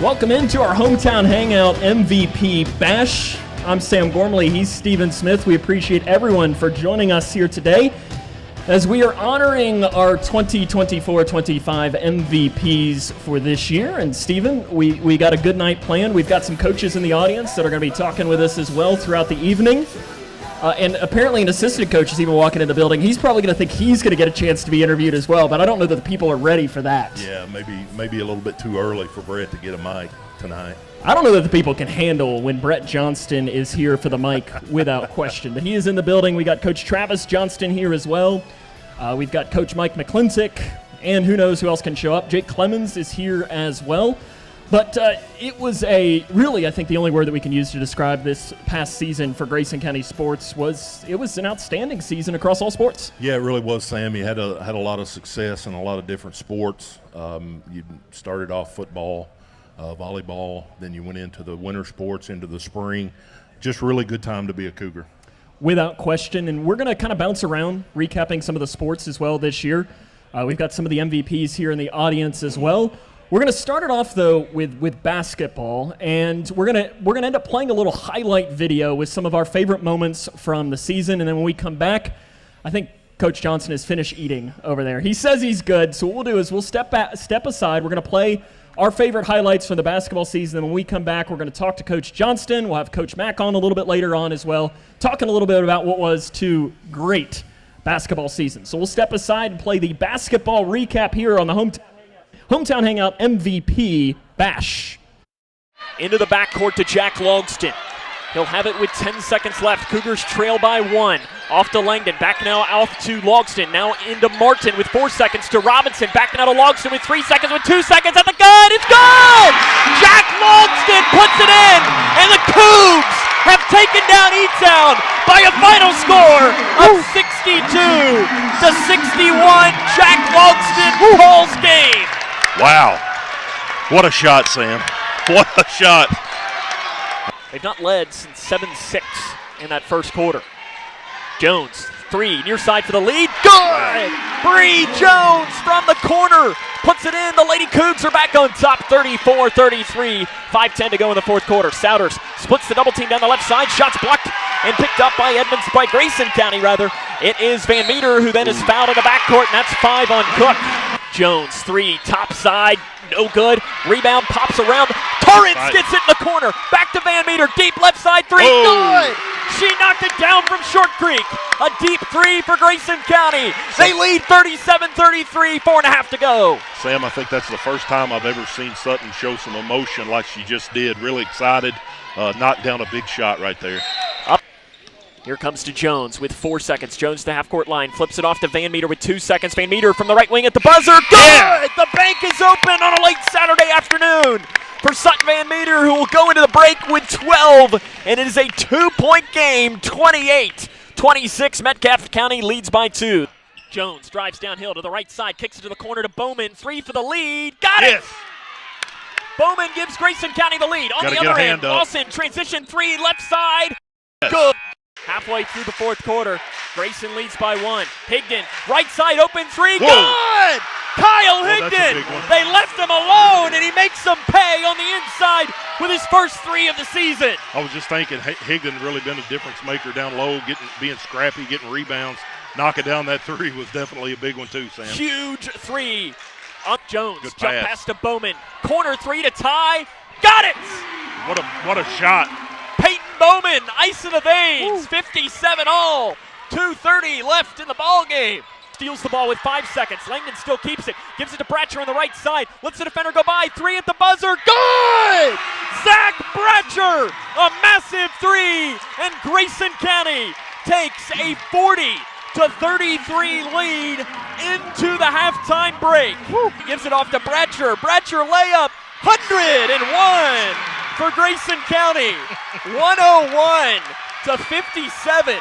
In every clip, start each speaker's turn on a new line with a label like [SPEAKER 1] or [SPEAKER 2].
[SPEAKER 1] Welcome into our Hometown Hangout MVP Bash. I'm Sam Gormley, he's Stephen Smith. We appreciate everyone for joining us here today as we are honoring our 2024-25 MVPs for this year. And Stephen, we got a good night planned. We've got some coaches in the audience that are going to be talking with us as well throughout the evening. And apparently an assistant coach is even walking in the building. He's probably going to think he's going to get a chance to be interviewed as well, but I don't know that the people are ready for that.
[SPEAKER 2] Yeah, maybe a little bit too early for Brett to get a mic tonight.
[SPEAKER 1] I don't know that the people can handle when Brett Johnston is here for the mic without question, but he is in the building. We got Coach Travis Johnston here as well. We've got Coach Mike McClintock, and who knows who else can show up. Jake Clemens is here as well. But it was really, I think the only word that we can use to describe this past season for Grayson County sports was it was an outstanding season across all sports.
[SPEAKER 2] Yeah, it really was, Sam. You had a lot of success in a lot of different sports. You started off football, volleyball, then you went into the winter sports, into the spring. Just really good time to be a Cougar.
[SPEAKER 1] Without question, and we're going to kind of bounce around, recapping some of the sports as well this year. We've got some of the MVPs here in the audience as well. We're going to start it off, though, with basketball, and we're gonna end up playing a little highlight video with some of our favorite moments from the season, and then when we come back, I think Coach Johnson has finished eating over there. He says he's good, so what we'll do is we'll step aside. We're going to play our favorite highlights from the basketball season, and when we come back, we're going to talk to Coach Johnston. We'll have Coach Mack on a little bit later on as well, talking a little bit about what was two great basketball seasons. So we'll step aside and play the basketball recap here on the Hometown Hangout MVP Bash.
[SPEAKER 3] Into the backcourt to Jack Logston. He'll have it with 10 seconds left. Cougars trail by 1. Off to Langdon. Back now out to Logston. Now into Martin with 4 seconds to Robinson. Back now to Logston with 3 seconds. With 2 seconds at the gun. It's good! Jack Logston puts it in. And the Cougs have taken down E-Town by a final score of 62-61. Jack Logston calls game.
[SPEAKER 2] Wow. What a shot, Sam. What a shot.
[SPEAKER 3] They've not led since 7-6 in that first quarter. Jones, 3, near side for the lead. Good! Bree Jones from the corner puts it in. The Lady Cougs are back on top, 34-33. 5:10 to go in the fourth quarter. Souders splits the double team down the left side. Shots blocked and picked up by Grayson County, rather. It is Van Meter who then is fouled in the backcourt, and that's 5 on Cook. Jones, 3, top side, no good. Rebound pops around. Torrance gets it in the corner. Back to Van Meter, deep left side 3, good! She knocked it down from Short Creek. A deep 3 for Grayson County. They lead 37-33, 4.5 to go.
[SPEAKER 2] Sam, I think that's the first time I've ever seen Sutton show some emotion like she just did. Really excited. Knocked down a big shot right there.
[SPEAKER 3] Here comes to Jones with 4 seconds. Jones to the half-court line. Flips it off to Van Meter with 2 seconds. Van Meter from the right wing at the buzzer. Good! Yeah. The bank is open on a late Saturday afternoon for Sutton Van Meter, who will go into the break with 12. And it is a 2-point game, 28-26. Metcalfe County leads by 2. Jones drives downhill to the right side. Kicks it to the corner to Bowman. 3 for the lead. Got it! Bowman gives Grayson County the lead. On the other end, Lawson, transition 3, left side. Yes. Good. Halfway through the fourth quarter, Grayson leads by 1. Higdon, right side, open 3,
[SPEAKER 2] Whoa.
[SPEAKER 3] Good! Kyle Higdon, they left him alone, and he makes them pay on the inside with his first 3 of the season.
[SPEAKER 2] I was just thinking, Higdon really been a difference maker down low, being scrappy, getting rebounds. Knocking down that 3 was definitely a big one too, Sam.
[SPEAKER 3] Huge 3. Up Jones, jump pass to Bowman. Corner 3 to tie, got it!
[SPEAKER 2] What a shot.
[SPEAKER 3] Peyton Bowman, ice in the veins, 57 all, 2:30 left in the ball game. Steals the ball with 5 seconds. Langdon still keeps it, gives it to Bratcher on the right side, lets the defender go by, 3 at the buzzer, good! Zach Bratcher, a massive 3, and Grayson County takes a 40-33 lead into the halftime break. He gives it off to Bratcher. Bratcher layup, 101 for Grayson County. 101-57.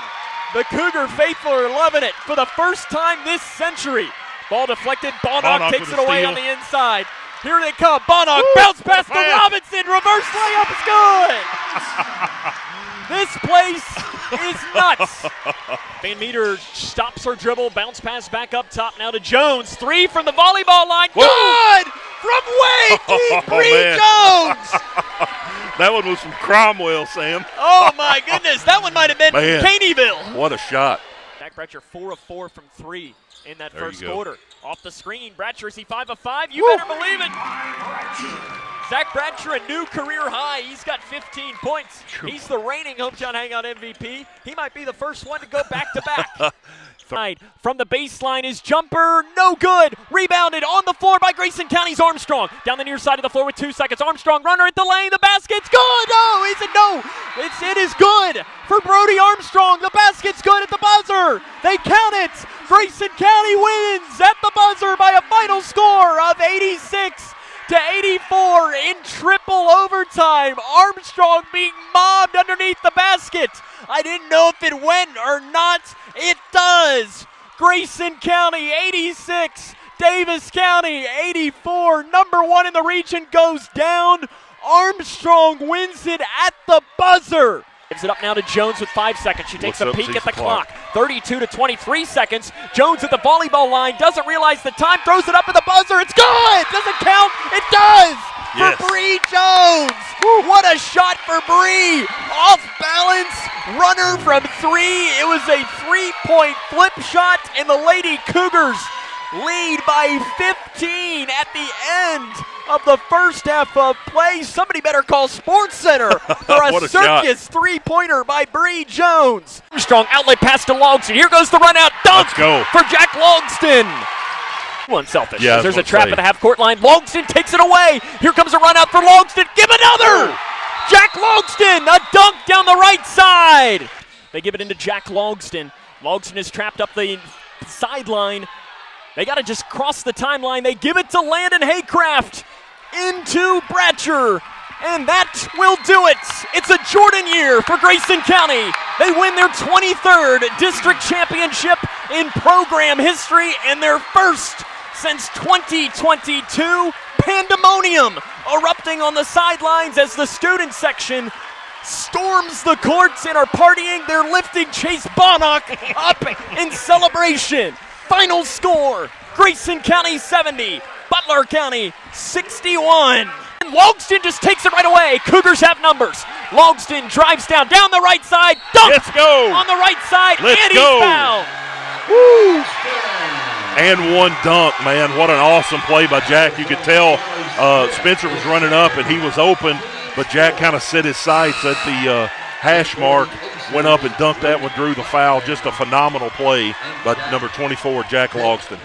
[SPEAKER 3] The Cougar faithful are loving it for the first time this century. Ball deflected. Bonnock takes it away on the inside. Here they come. Bonnock bounce pass to Robinson. Reverse layup is good. This place is nuts. Van Meter stops her dribble. Bounce pass back up top now to Jones. 3 from the volleyball line. Good! from way deep, Bree
[SPEAKER 4] man.
[SPEAKER 3] Jones.
[SPEAKER 4] That one was from Cromwell, Sam.
[SPEAKER 3] Oh, my goodness. That one might have been
[SPEAKER 4] Man.
[SPEAKER 3] Caneyville.
[SPEAKER 4] What a shot.
[SPEAKER 3] Zach Bratcher 4 of 4 from 3 in that
[SPEAKER 4] There you
[SPEAKER 3] first
[SPEAKER 4] go.
[SPEAKER 3] quarter. Off the screen, Bratcher, is he 5 of 5? You better believe it. Zach Bratcher, a new career high. He's got 15 points. He's the reigning Hometown Hangout MVP. He might be the first one to go back-to-back. From the baseline, his jumper, no good. Rebounded on the floor by Grayson County's Armstrong. Down the near side of the floor with 2 seconds. Armstrong, runner at the lane. The basket's good. No, is it? No. It is good for Brody Armstrong. The basket's good at the buzzer. They count it. Grayson County wins at the buzzer by a final score of 86-84 in triple overtime. Armstrong being mobbed underneath the basket. I didn't know if it went or not. It does. Grayson County 86, Davis County 84. Number 1 in the region goes down. Armstrong wins it at the buzzer. Gives it up now to Jones with 5 seconds. She takes a peek at the clock. 32 to 23 seconds. Jones at the volleyball line. Doesn't realize the time. Throws it up at the buzzer. It's good. Doesn't count. It does.
[SPEAKER 4] Yes.
[SPEAKER 3] For Bree Jones. What a shot for Bree. Off balance. Runner from 3. It was a 3-point flip shot, and the Lady Cougars lead by 15 at the end of the first half of play. Somebody better call Sports Center for a circus three-pointer by Bree Jones. Strong outlet pass to Logston. Here goes the run-out dunk for Jack Logston. Unselfish.
[SPEAKER 4] Yeah,
[SPEAKER 3] There's a trap at the half-court line. Logston takes it away. Here comes a run-out for Logston. Give another! Jack Logston, a dunk down the right side. They give it into Jack Logston. Logston is trapped up the sideline. They got to just cross the timeline. They give it to Landon Haycraft into Bratcher, and that will do it. It's a Jordan year for Grayson County. They win their 23rd district championship in program history and their first since 2022. Pandemonium erupting on the sidelines as the student section storms the courts and are partying. They're lifting Chase Bonnock up in celebration. Final score, Grayson County 70, Butler County 61. And Logston just takes it right away. Cougars have numbers. Logston drives down the right side. Dunk!
[SPEAKER 4] Let's go!
[SPEAKER 3] On the right side,
[SPEAKER 4] Let's
[SPEAKER 3] and
[SPEAKER 4] go!
[SPEAKER 3] he's fouled.
[SPEAKER 4] Woo! And one dunk, man. What an awesome play by Jack. You could tell Spencer was running up and he was open, but Jack kind of set his sights at the hash mark, went up and dunked that one, drew the foul. Just a phenomenal play by number 24, Jack Logston.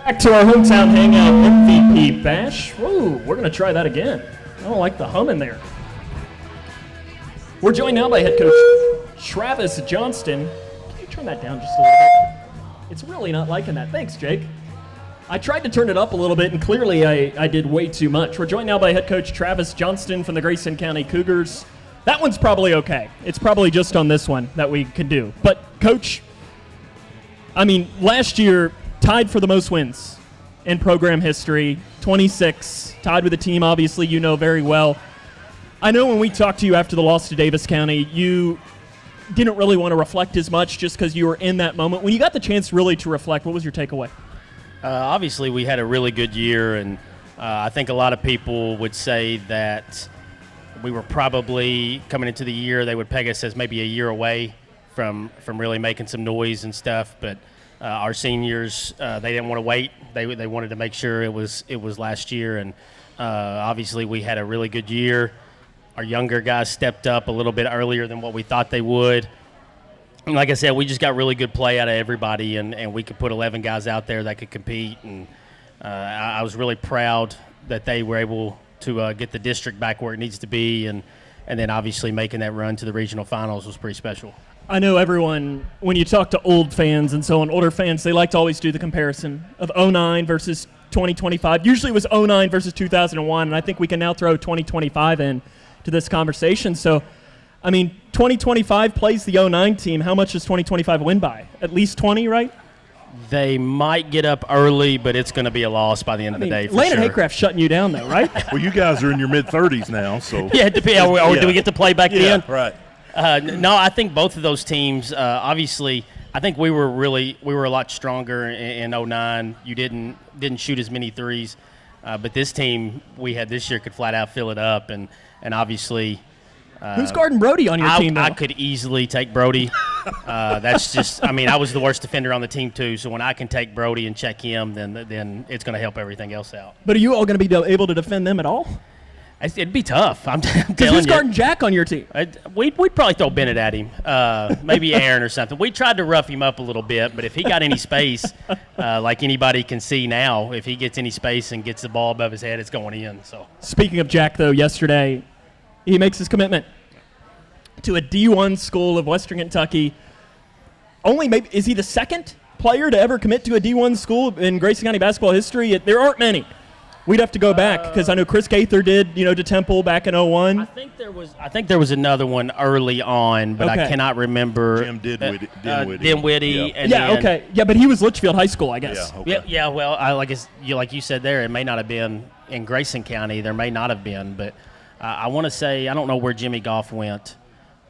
[SPEAKER 1] Back to our Hometown Hangout MVP Bash. Whoa, we're going to try that again. I don't like the hum in there. We're joined now by head coach Travis Johnston. Can you turn that down just a little bit? It's really not liking that. Thanks, Jake. I tried to turn it up a little bit, and clearly I did way too much. We're joined now by head coach Travis Johnston from the Grayson County Cougars. That one's probably okay. It's probably just on this one that we can do. But, Coach, I mean, last year, tied for the most wins in program history, 26, tied with a team obviously you know very well. I know when we talked to you after the loss to Davis County, you didn't really want to reflect as much just because you were in that moment. When you got the chance really to reflect, what was your takeaway?
[SPEAKER 5] Obviously, we had a really good year, and I think a lot of people would say that we were probably coming into the year, they would peg us as maybe a year away from really making some noise and stuff, but our seniors, they didn't want to wait. They wanted to make sure it was last year, and obviously we had a really good year. Our younger guys stepped up a little bit earlier than what we thought they would. And like I said, we just got really good play out of everybody, and we could put 11 guys out there that could compete. And I was really proud that they were able to get the district back where it needs to be, and then obviously making that run to the regional finals was pretty special.
[SPEAKER 1] I know everyone, when you talk to old fans and so on, older fans, they like to always do the comparison of 09 versus 2025. Usually it was 09 versus 2001, and I think we can now throw 2025 in to this conversation. So, I mean, 2025 plays the 09 team. How much does 2025 win by? At least 20, right?
[SPEAKER 5] They might get up early, but it's going to be a loss by the end of the day for
[SPEAKER 1] Landon
[SPEAKER 5] sure.
[SPEAKER 1] Haycraft's shutting you down, though, right?
[SPEAKER 2] Well, you guys are in your mid-30s now, so.
[SPEAKER 5] Yeah, do we get to play back then?
[SPEAKER 2] Right.
[SPEAKER 5] No, I think both of those teams, obviously, I think we were a lot stronger in 09. You didn't shoot as many threes, but this team we had this year could flat out fill it up, and obviously.
[SPEAKER 1] Who's guarding Brody on your team now?
[SPEAKER 5] I could easily take Brody. That's just, I mean, I was the worst defender on the team too. So when I can take Brody and check him, then it's going to help everything else out.
[SPEAKER 1] But are you all going to be able to defend them at all?
[SPEAKER 5] It'd be tough. I'm telling you.
[SPEAKER 1] Who's guarding Jack on your team?
[SPEAKER 5] We'd probably throw Bennett at him, maybe Aaron or something. We tried to rough him up a little bit, but if he got any space, like anybody can see now, if he gets any space and gets the ball above his head, it's going in. So.
[SPEAKER 1] Speaking of Jack, though, yesterday he makes his commitment to a D1 school of Western Kentucky. Is he the second player to ever commit to a D1 school in Grayson County basketball history? There aren't many. We'd have to go back because I know Chris Gaither did, to Temple back in 01.
[SPEAKER 5] I think there was another one early on, but I cannot remember.
[SPEAKER 2] Jim Dinwiddie.
[SPEAKER 5] Dinwiddie.
[SPEAKER 1] But he was Leitchfield High School, I guess.
[SPEAKER 2] Yeah, okay.
[SPEAKER 5] Yeah. Well, like you said there, it may not have been in Grayson County. There may not have been, but I want to say I don't know where Jimmy Goff went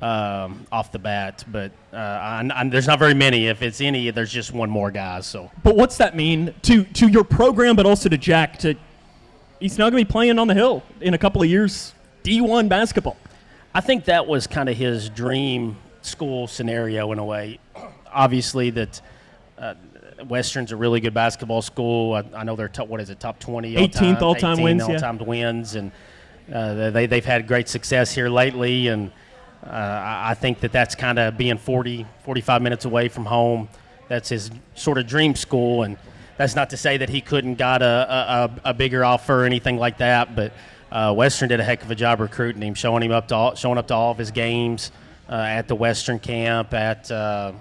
[SPEAKER 5] off the bat, but there's not very many. If it's any, there's just one more guy. So. But
[SPEAKER 1] what's that mean to your program, but also to Jack? He's now going to be playing on the Hill in a couple of years, D1 basketball.
[SPEAKER 5] I think that was kind of his dream school scenario in a way. Obviously, that Western's a really good basketball school. I know they're top 20
[SPEAKER 1] 18th all-time wins,
[SPEAKER 5] all-time wins, and they've had great success here lately. And I think that's kind of being 45 minutes away from home. That's his sort of dream school, and that's not to say that he couldn't got a bigger offer or anything like that, but Western did a heck of a job recruiting him, showing up to all of his games at the Western camp, at the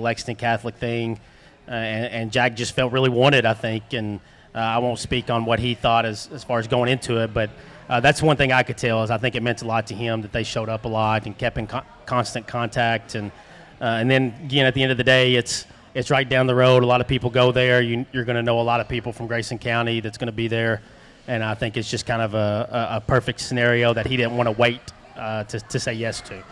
[SPEAKER 5] Lexington Catholic thing, and Jack just felt really wanted, I think, and I won't speak on what he thought as far as going into it, but that's one thing I could tell is I think it meant a lot to him that they showed up a lot and kept in constant contact, and then again at the end of the day, it's right down the road. A lot of people go there. You're going to know a lot of people from Grayson County that's going to be there. And I think it's just kind of a perfect scenario that he didn't want to wait to say yes to.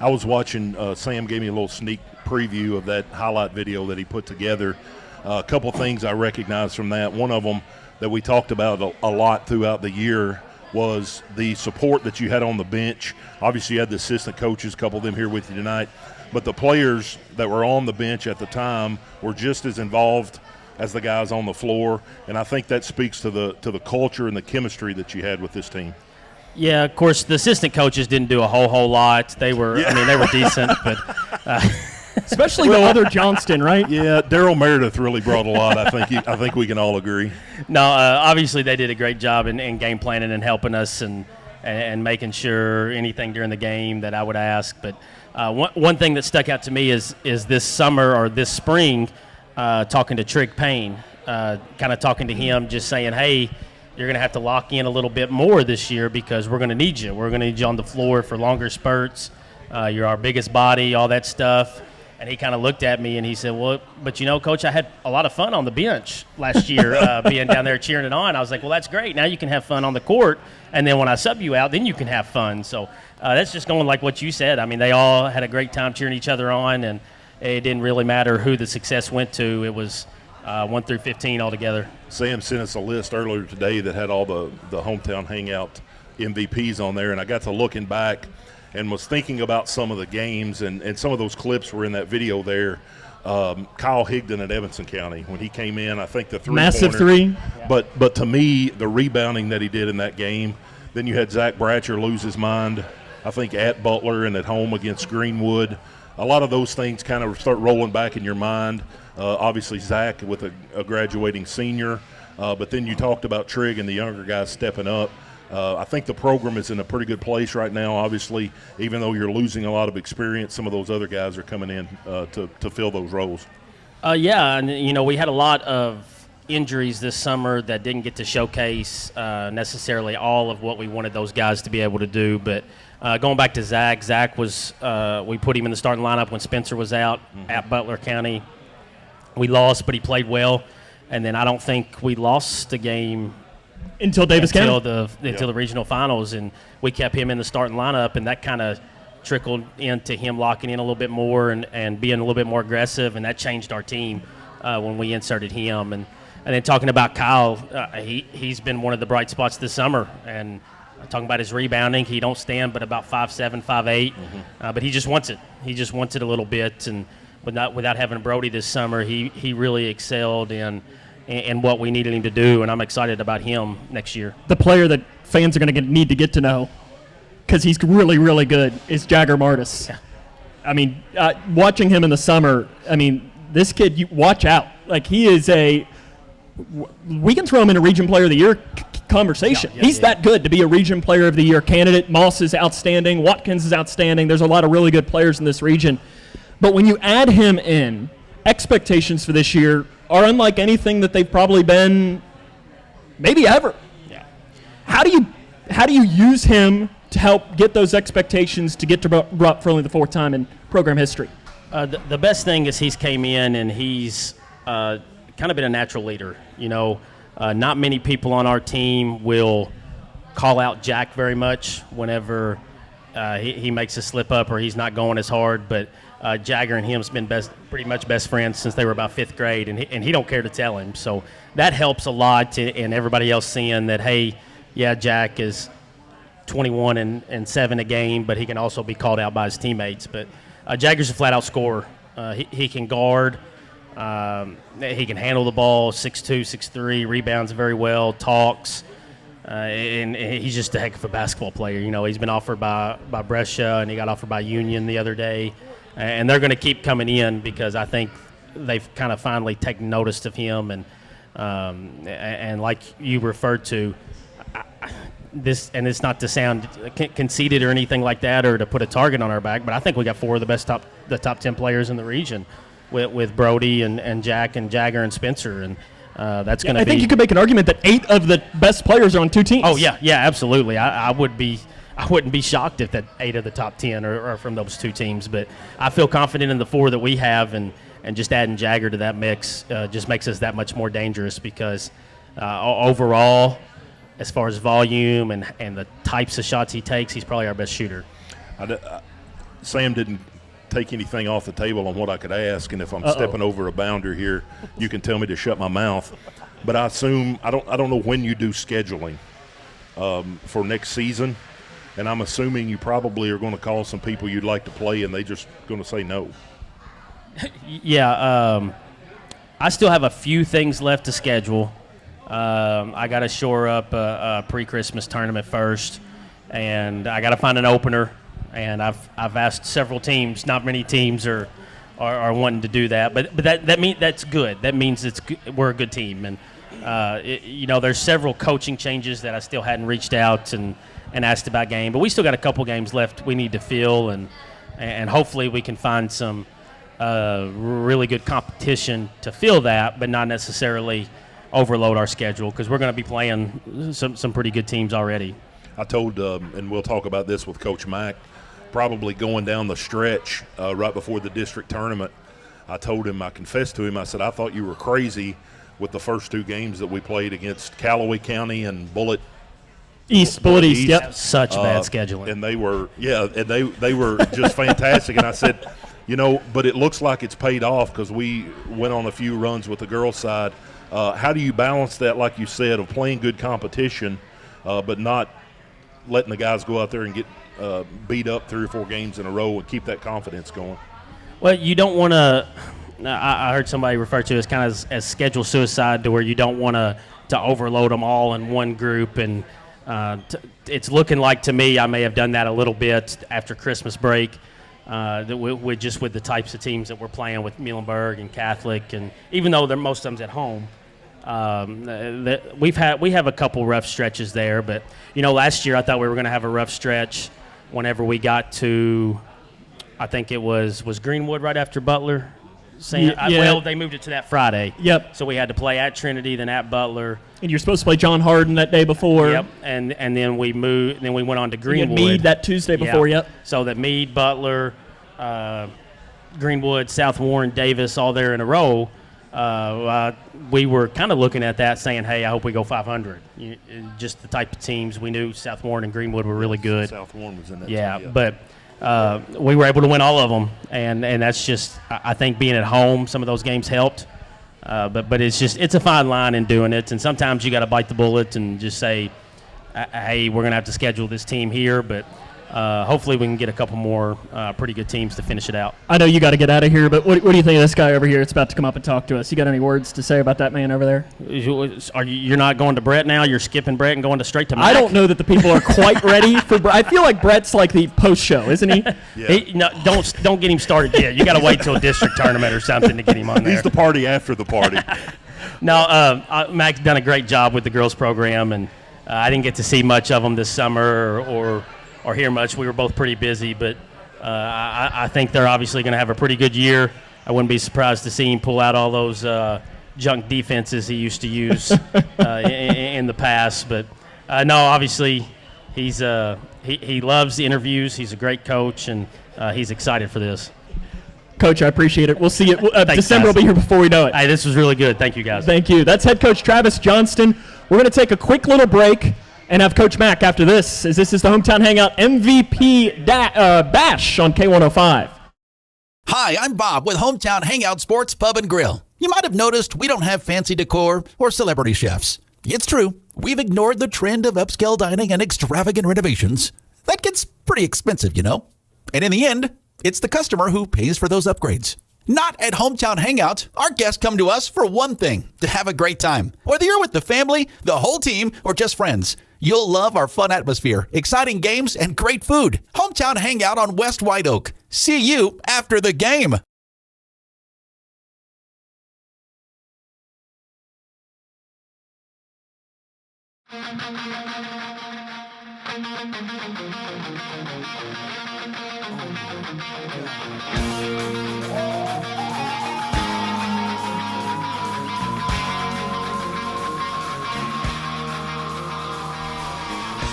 [SPEAKER 2] I was watching, Sam gave me a little sneak preview of that highlight video that he put together. A couple things I recognized from that. One of them that we talked about a lot throughout the year was the support that you had on the bench. Obviously, you had the assistant coaches, a couple of them here with you tonight. But the players that were on the bench at the time were just as involved as the guys on the floor, and I think that speaks to the culture and the chemistry that you had with this team.
[SPEAKER 5] Yeah, of course, the assistant coaches didn't do a whole lot. They were, they were decent, but
[SPEAKER 1] especially the other Johnston, right?
[SPEAKER 2] Yeah, Daryl Meredith really brought a lot. I think we can all agree.
[SPEAKER 5] No, obviously they did a great job in game planning and helping us and making sure anything during the game that I would ask, but. One thing that stuck out to me is this summer or this spring, talking to Trig Payne, kind of talking to him, just saying, hey, you're going to have to lock in a little bit more this year because we're going to need you. We're going to need you on the floor for longer spurts. You're our biggest body, all that stuff. And he kind of looked at me and he said, well, but Coach, I had a lot of fun on the bench last year being down there cheering it on. I was like, well, that's great. Now you can have fun on the court. And then when I sub you out, then you can have fun. So that's just going like what you said. I mean, they all had a great time cheering each other on, and it didn't really matter who the success went to. It was 1 through 15 altogether.
[SPEAKER 2] Sam sent us a list earlier today that had all the Hometown Hangout MVPs on there, and I got to looking back and was thinking about some of the games, and some of those clips were in that video there. Kyle Higdon at Evanston County, when he came in, I think the three-pointer.
[SPEAKER 1] Massive three.
[SPEAKER 2] But to me, the rebounding that he did in that game, then you had Zach Bratcher lose his mind, I think, at Butler and at home against Greenwood. A lot of those things kind of start rolling back in your mind. Obviously, Zach with a graduating senior. But then you talked about Trig and the younger guys stepping up. I think the program is in a pretty good place right now. Obviously, even though you're losing a lot of experience, some of those other guys are coming in to fill those roles.
[SPEAKER 5] Yeah, and, we had a lot of injuries this summer that didn't get to showcase necessarily all of what we wanted those guys to be able to do. But going back to Zach was we put him in the starting lineup when Spencer was out at Butler County. We lost, but he played well. And then I don't think we lost the game
[SPEAKER 1] until Davis County.
[SPEAKER 5] Until the regional finals, and we kept him in the starting lineup, and that kind of trickled into him locking in a little bit more and being a little bit more aggressive, and that changed our team when we inserted him. And then talking about Kyle, he's been one of the bright spots this summer. And talking about his rebounding, he don't stand but about 5'7", 5'8", but he just wants it. He just wants it a little bit. And without having Brody this summer, he really excelled in what we needed him to do, and I'm excited about him next year.
[SPEAKER 1] The player that fans are going to need to get to know, because he's really, really good, is Jagger Martis.
[SPEAKER 5] Yeah.
[SPEAKER 1] I mean, watching him in the summer, I mean, this kid, you watch out. Like, he is we can throw him in a Region Player of the Year conversation. He's that good to be a Region Player of the Year candidate. Moss is outstanding. Watkins is outstanding. There's a lot of really good players in this region. But when you add him in, expectations for this year are unlike anything that they've probably been maybe ever.
[SPEAKER 5] Yeah.
[SPEAKER 1] How do you use him to help get those expectations to get to Rupp for only the fourth time in program history?
[SPEAKER 5] The best thing is he's came in and he's kind of been a natural leader. You know, not many people on our team will call out Jack very much whenever he makes a slip up or he's not going as hard, but Jagger and him's been pretty much best friends since they were about 5th grade, and he don't care to tell him. So that helps a lot, and everybody else seeing that, hey, yeah, Jack is 21 and 7 a game, but he can also be called out by his teammates. But Jagger's a flat-out scorer. He can guard. He can handle the ball, 6'2", 6'3", rebounds very well, talks. And he's just a heck of a basketball player. You know, he's been offered by Brescia, and he got offered by Union the other day. And they're going to keep coming in because I think they've kind of finally taken notice of him. And like you referred to, and it's not to sound conceited or anything like that or to put a target on our back, but I think we got 4 of the top 10 players in the region with Brody and Jack and Jagger and Spencer. And that's going to be –
[SPEAKER 1] I think you could make an argument that 8 of the best players are on 2 teams.
[SPEAKER 5] Oh, yeah, absolutely. I wouldn't be shocked if that 8 of the top 10 are from those 2 teams. But I feel confident in the 4 that we have, and just adding Jagger to that mix just makes us that much more dangerous because overall, as far as volume and the types of shots he takes, he's probably our best shooter.
[SPEAKER 2] Sam didn't take anything off the table on what I could ask, and if I'm stepping over a boundary here, you can tell me to shut my mouth. But I assume I don't know when you do scheduling for next season. And I'm assuming you probably are going to call some people you'd like to play, and they just going to say no.
[SPEAKER 5] Yeah, I still have a few things left to schedule. I got to shore up a pre-Christmas tournament first, and I got to find an opener. And I've asked several teams. Not many teams are wanting to do that, but that's good. That means we're a good team. And there's several coaching changes that I still hadn't reached out and asked about game, but we still got a couple games left we need to fill, and hopefully we can find some really good competition to fill that, but not necessarily overload our schedule because we're going to be playing some pretty good teams already.
[SPEAKER 2] I told, and we'll talk about this with Coach Mack, probably going down the stretch right before the district tournament, I told him, I confessed to him, I said, I thought you were crazy with the first 2 games that we played against Callaway County and Bullitt
[SPEAKER 1] East. Yep.
[SPEAKER 5] Such bad scheduling.
[SPEAKER 2] And they were just fantastic. And I said, but it looks like it's paid off because we went on a few runs with the girls' side. How do you balance that, like you said, of playing good competition but not letting the guys go out there and get beat up 3 or 4 games in a row and keep that confidence going?
[SPEAKER 5] Well, you don't want to I heard somebody refer to it as kind of as schedule suicide, to where you don't want to overload them all in one group. And it's looking like, to me, I may have done that a little bit after Christmas break, with the types of teams that we're playing with Muhlenberg and Catholic, and even though they're most of them's at home, we have a couple rough stretches there. But last year I thought we were going to have a rough stretch whenever we got to, I think it was Greenwood right after Butler. Well, they moved it to that Friday.
[SPEAKER 1] Yep.
[SPEAKER 5] So we had to play at Trinity, then at Butler.
[SPEAKER 1] And you're supposed to play John Hardin that day before.
[SPEAKER 5] Yep. And then we moved. Then we went on to Greenwood.
[SPEAKER 1] Meade that Tuesday before. Yep.
[SPEAKER 5] So that Meade, Butler, Greenwood, South Warren, Davis, all there in a row. We were kind of looking at that, saying, "Hey, I hope we go 500." Just the type of teams we knew. South Warren and Greenwood were really good.
[SPEAKER 2] South Warren was in that.
[SPEAKER 5] Yeah,
[SPEAKER 2] team,
[SPEAKER 5] but we were able to win all of them, and that's just, I think being at home, some of those games helped. But it's a fine line in doing it, and sometimes you got to bite the bullet and just say, hey, we're going to have to schedule this team here, but hopefully we can get a couple more pretty good teams to finish it out.
[SPEAKER 1] I know you got to get out of here, but what do you think of this guy over here that's about to come up and talk to us? You got any words to say about that man over there?
[SPEAKER 5] You're not going to Brett now? You're skipping Brett and going straight to Mac?
[SPEAKER 1] I don't know that the people are quite ready for Brett. I feel like Brett's like the post-show, isn't he?
[SPEAKER 5] Yeah. No, don't get him started yet. You got to wait till a district tournament or something to get him on there.
[SPEAKER 4] He's the party after the party.
[SPEAKER 5] No, Mac's done a great job with the girls program, and I didn't get to see much of them this summer or hear much. We were both pretty busy, but I think they're obviously going to have a pretty good year. I wouldn't be surprised to see him pull out all those junk defenses he used to use in the past. But no, obviously he loves the interviews. He's a great coach, and he's excited for this.
[SPEAKER 1] Coach, I appreciate it. We'll see you.
[SPEAKER 5] Thanks,
[SPEAKER 1] December
[SPEAKER 5] guys.
[SPEAKER 1] will be here before we know it.
[SPEAKER 5] Hey, this was really good. Thank you, guys.
[SPEAKER 1] Thank you. That's head coach Travis Johnston. We're going to take a quick little break and have Coach Mack after this, as this is the Hometown Hangout MVP Bash on K105.
[SPEAKER 6] Hi, I'm Bob with Hometown Hangout Sports Pub and Grill. You might have noticed we don't have fancy decor or celebrity chefs. It's true, we've ignored the trend of upscale dining and extravagant renovations. That gets pretty expensive, you know. And in the end, it's the customer who pays for those upgrades. Not at Hometown Hangout. Our guests come to us for one thing, to have a great time. Whether you're with the family, the whole team, or just friends, you'll love our fun atmosphere, exciting games, and great food. Hometown Hangout on West White Oak. See you after the game.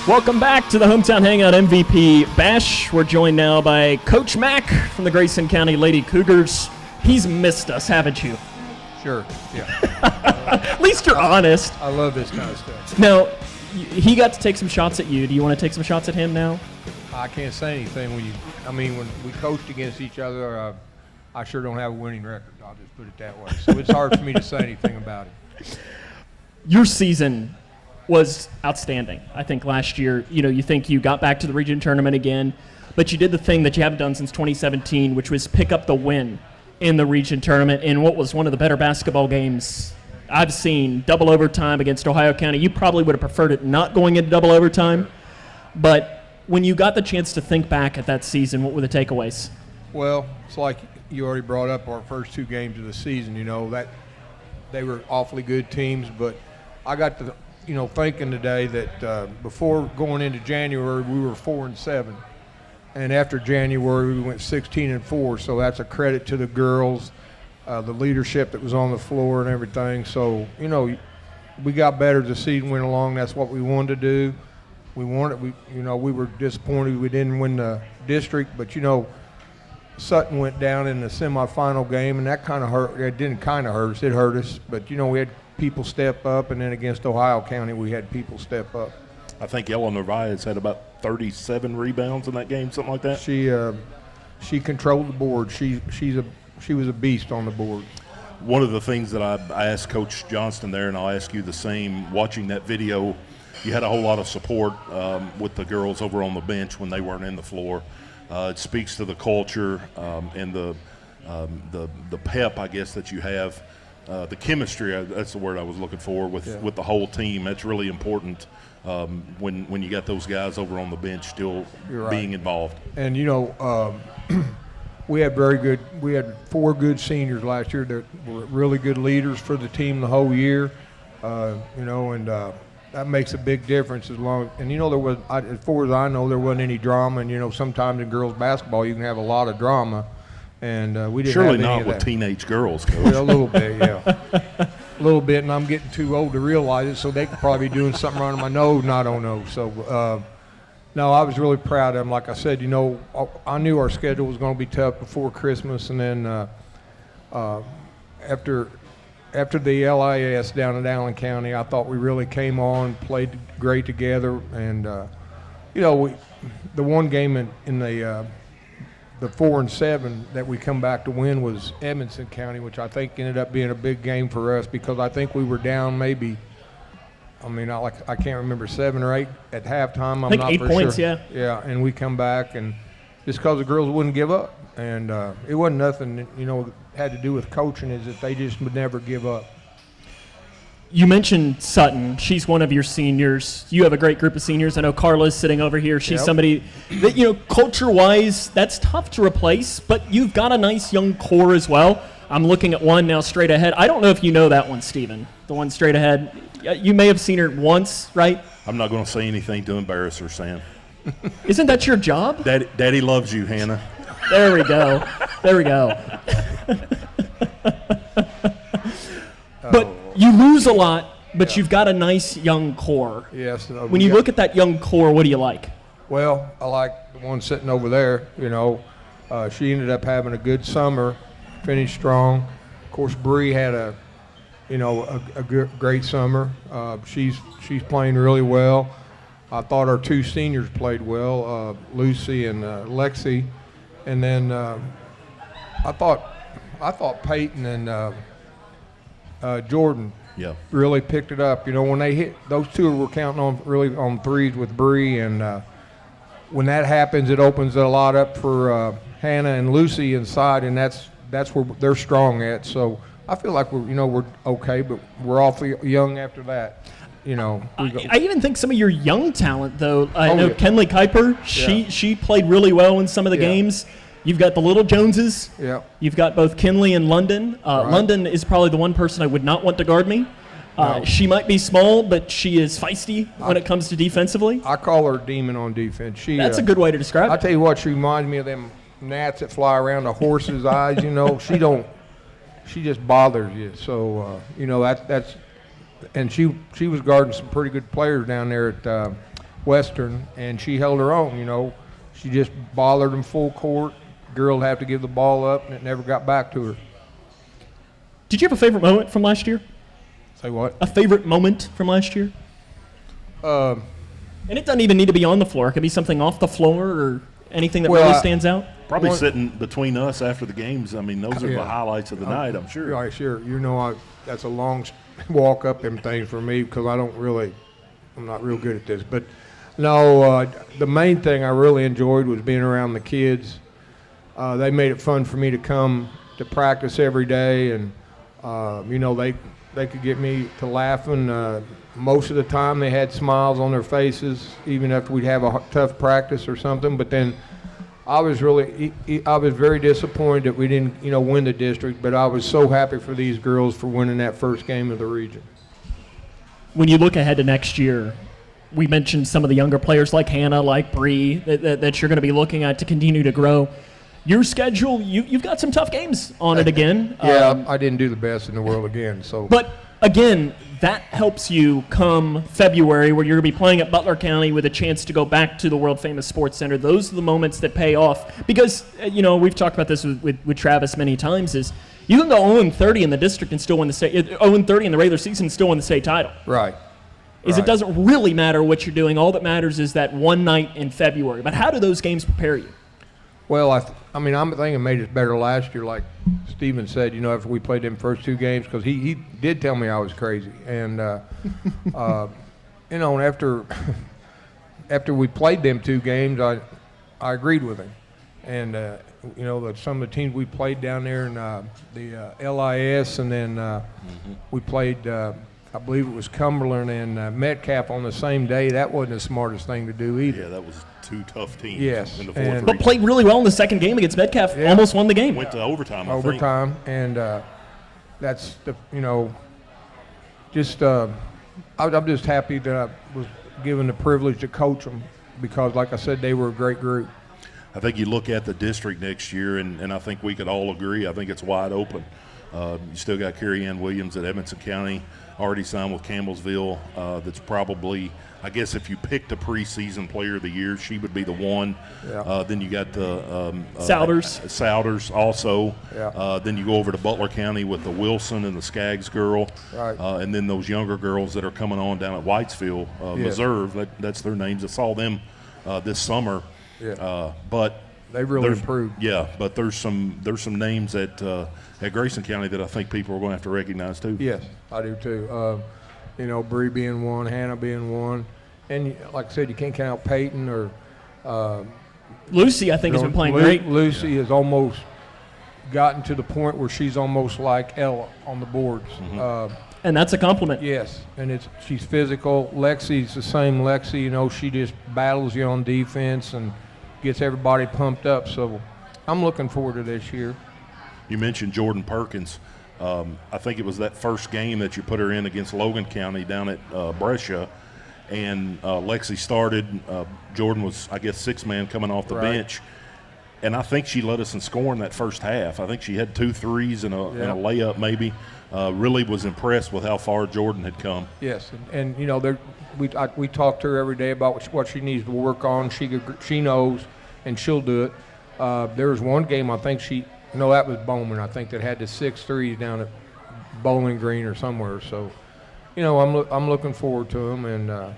[SPEAKER 1] Welcome back to the Hometown Hangout MVP Bash. We're joined now by Coach Mack from the Grayson County Lady Cougars. He's missed us, haven't you?
[SPEAKER 7] Sure, yeah.
[SPEAKER 1] At least you're honest.
[SPEAKER 7] I love this kind of stuff.
[SPEAKER 1] Now, he got to take some shots at you. Do you want to take some shots at him now?
[SPEAKER 7] I can't say anything when we coached against each other, I sure don't have a winning record. I'll just put it that way. So it's hard for me to say anything about it.
[SPEAKER 1] Your season was outstanding. I think last year, you think you got back to the region tournament again, but you did the thing that you haven't done since 2017, which was pick up the win in the region tournament in what was one of the better basketball games I've seen. Double overtime against Ohio County. You probably would have preferred it not going into double overtime, but when you got the chance to think back at that season, what were the takeaways?
[SPEAKER 7] Well, it's like you already brought up our first two games of the season. That they were awfully good teams, but I got to thinking today that before going into January, we were 4-7. And after January, we went 16-4. So that's a credit to the girls, the leadership that was on the floor and everything. So, we got better as the season went along. That's what we wanted to do. We were disappointed we didn't win the district, but, Sutton went down in the semifinal game, and that kind of hurt. It didn't kind of hurt us. It hurt us. But, we had people step up, and then against Ohio County, we had people step up.
[SPEAKER 2] I think Ella Narvaez had about 37 rebounds in that game, something like that.
[SPEAKER 7] She controlled the board. She was a beast on the board.
[SPEAKER 2] One of the things that I asked Coach Johnston there, and I'll ask you the same, watching that video, you had a whole lot of support with the girls over on the bench when they weren't in the floor. It speaks to the culture and the pep, I guess, that you have. The chemistry, that's the word I was looking for, with the whole team. That's really important when you got those guys over on the bench still being involved.
[SPEAKER 7] And, we had four good seniors last year that were really good leaders for the team the whole year, and that makes a big difference there was, as far as I know, there wasn't any drama. And, sometimes in girls basketball you can have a lot of drama. And we didn't
[SPEAKER 2] Surely
[SPEAKER 7] have any
[SPEAKER 2] not
[SPEAKER 7] of
[SPEAKER 2] with
[SPEAKER 7] that.
[SPEAKER 2] teenage girls, Coach.
[SPEAKER 7] Well, a little bit, yeah. A little bit, and I'm getting too old to realize it, so they could probably be doing something wrong in my nose, and I don't know. So, no, I was really proud of them. Like I said, I knew our schedule was going to be tough before Christmas, and then after the LIS down in Allen County, I thought we really came on, played great together, and, the one game in the the 4 and 7 that we come back to win was Edmonson County, which I think ended up being a big game for us because I think we were down maybe. I mean, I can't remember 7 or 8 at halftime.
[SPEAKER 1] I think 8 points,
[SPEAKER 7] sure.
[SPEAKER 1] yeah.
[SPEAKER 7] Yeah, and we come back and just because the girls wouldn't give up, and it wasn't nothing had to do with coaching. Is that they just would never give up.
[SPEAKER 1] You mentioned Sutton. She's one of your seniors. You have a great group of seniors. I know Carla's sitting over here. She's somebody that, culture-wise, that's tough to replace, but you've got a nice young core as well. I'm looking at one now straight ahead. I don't know if you know that one, Steven, the one straight ahead. You may have seen her once, right?
[SPEAKER 2] I'm not going to say anything to embarrass her, Sam.
[SPEAKER 1] Isn't that your job?
[SPEAKER 2] Daddy loves you, Hannah.
[SPEAKER 1] There we go. There we go. But you lose a lot, but you've got a nice young core.
[SPEAKER 7] Yes.
[SPEAKER 1] When you look at that young core, what do you like?
[SPEAKER 7] Well, I like the one sitting over there. She ended up having a good summer, finished strong. Of course, Bree had a great summer. She's playing really well. I thought our 2 seniors played well, Lucy and Lexi, and then I thought Peyton and Jordan really picked it up. When they hit, those 2 were counting on threes with Bree, and when that happens, it opens a lot up for Hannah and Lucy inside, and that's where they're strong at. So I feel like we're okay, but we're awfully young after that.
[SPEAKER 1] I even think some of your young talent, though. I know Kenley Kuiper. She played really well in some of the games. You've got the little Joneses.
[SPEAKER 7] Yeah.
[SPEAKER 1] You've got both Kinley and London.
[SPEAKER 7] Right.
[SPEAKER 1] London is probably the one person I would not want to guard me.
[SPEAKER 7] No.
[SPEAKER 1] She might be small, but she is feisty when it comes to defensively.
[SPEAKER 7] I call her a demon on defense.
[SPEAKER 1] That's a good way to describe
[SPEAKER 7] I
[SPEAKER 1] it.
[SPEAKER 7] tell you what, she reminds me of them gnats that fly around the horse's eyes. She just bothers you. So that's. And she was guarding some pretty good players down there at Western, and she held her own. She just bothered them full court. Girl would have to give the ball up, and it never got back to her.
[SPEAKER 1] Did you have a favorite moment from last year?
[SPEAKER 7] Say what?
[SPEAKER 1] A favorite moment from last year? And it doesn't even need to be on the floor. It could be something off the floor or anything that really stands out.
[SPEAKER 2] Probably sitting between us after the games. I mean, those are the highlights of the night, I'm sure.
[SPEAKER 7] Right, sure. That's a long walk up them things for me because I'm not real good at this. But no, the main thing I really enjoyed was being around the kids. They made it fun for me to come to practice every day, and they could get me to laughing. Most of the time, they had smiles on their faces, even if we'd have a tough practice or something. But then I was very disappointed that we didn't, win the district. But I was so happy for these girls for winning that first game of the region.
[SPEAKER 1] When you look ahead to next year, we mentioned some of the younger players like Hannah, like Bree, that you're going to be looking at to continue to grow. Your schedule, you've got some tough games on it again.
[SPEAKER 7] Yeah, I didn't do the best in the world again. But
[SPEAKER 1] again, that helps you come February where you're going to be playing at Butler County with a chance to go back to the world-famous Sports Center. Those are the moments that pay off because, we've talked about this with Travis many times, is you can go 0-30 in the district and still win the state, 0-30 in the regular season and still win the state title.
[SPEAKER 7] Right.
[SPEAKER 1] It doesn't really matter what you're doing. All that matters is that one night in February. But how do those games prepare you?
[SPEAKER 7] Well, I'm thinking it made us better last year, like Steven said, after we played them first 2 games, because he did tell me I was crazy. And, and after we played them 2 games, I agreed with him. And, that some of the teams we played down there in the LIS, and then we played, I believe it was Cumberland and Metcalf on the same day. That wasn't the smartest thing to do either.
[SPEAKER 2] Yeah, that was 2 tough teams.
[SPEAKER 7] Yes,
[SPEAKER 2] in the fourth
[SPEAKER 1] but played really well in the second game against Metcalf.
[SPEAKER 7] Yeah.
[SPEAKER 1] Almost won the game.
[SPEAKER 2] Went to overtime.
[SPEAKER 7] And that's the I'm just happy that I was given the privilege to coach them because, like I said, they were a great group.
[SPEAKER 2] I think you look at the district next year, and I think we could all agree. I think it's wide open. You still got Carrie Ann Williams at Edmonson County, already signed with Campbellsville. That's probably, I guess, if you picked a preseason player of the year, she would be the one.
[SPEAKER 7] Yeah.
[SPEAKER 2] Then you got the
[SPEAKER 1] Souders
[SPEAKER 2] also.
[SPEAKER 7] Yeah.
[SPEAKER 2] Then you go over to Butler County with the Wilson and the Skaggs girl.
[SPEAKER 7] Right.
[SPEAKER 2] And then those younger girls that are coming on down at Whitesville, Missouri. That's their names. I saw them this summer.
[SPEAKER 7] Yeah.
[SPEAKER 2] But
[SPEAKER 7] They've really improved.
[SPEAKER 2] Yeah, but there's some names at Grayson County that I think people are going to have to recognize too.
[SPEAKER 7] Yes, I do too. Bree being one, Hannah being one, and like I said, you can't count Peyton or
[SPEAKER 1] Lucy, I think, has been playing great.
[SPEAKER 7] Lucy has almost gotten to the point where she's almost like Ella on the boards.
[SPEAKER 1] And that's a compliment.
[SPEAKER 7] Yes, and she's physical. Lexi's the same Lexi. She just battles you on defense and gets everybody pumped up. So I'm looking forward to this year.
[SPEAKER 2] You mentioned Jordan Perkins. I think it was that first game that you put her in against Logan County down at Brescia, and Lexi started. Jordan was, I guess, sixth man coming off the bench. And I think she led us in scoring that first half. I think she had 2 threes and a layup maybe. Really was impressed with how far Jordan had come.
[SPEAKER 7] Yes, and we talk to her every day about what she needs to work on. She knows, and she'll do it. There was one game I think that was Bowman. I think that had the 6 threes down at Bowling Green or somewhere. So, I'm looking forward to them, and I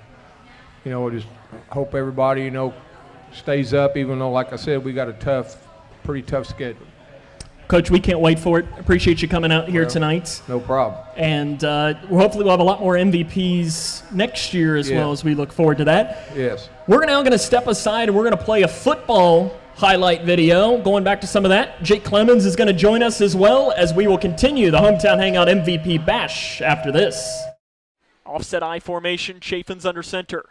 [SPEAKER 7] just hope everybody stays up. Even though, like I said, we got a pretty tough schedule.
[SPEAKER 1] Coach, we can't wait for it. Appreciate you coming out here tonight.
[SPEAKER 7] No problem.
[SPEAKER 1] And hopefully we'll have a lot more MVPs next year as well, as we look forward to that.
[SPEAKER 7] Yes.
[SPEAKER 1] We're now going to step aside and we're going to play a football highlight video. Going back to some of that, Jake Clemens is going to join us as well as we will continue the Hometown Hangout MVP Bash after this.
[SPEAKER 3] Offset I formation, Chafin's under center.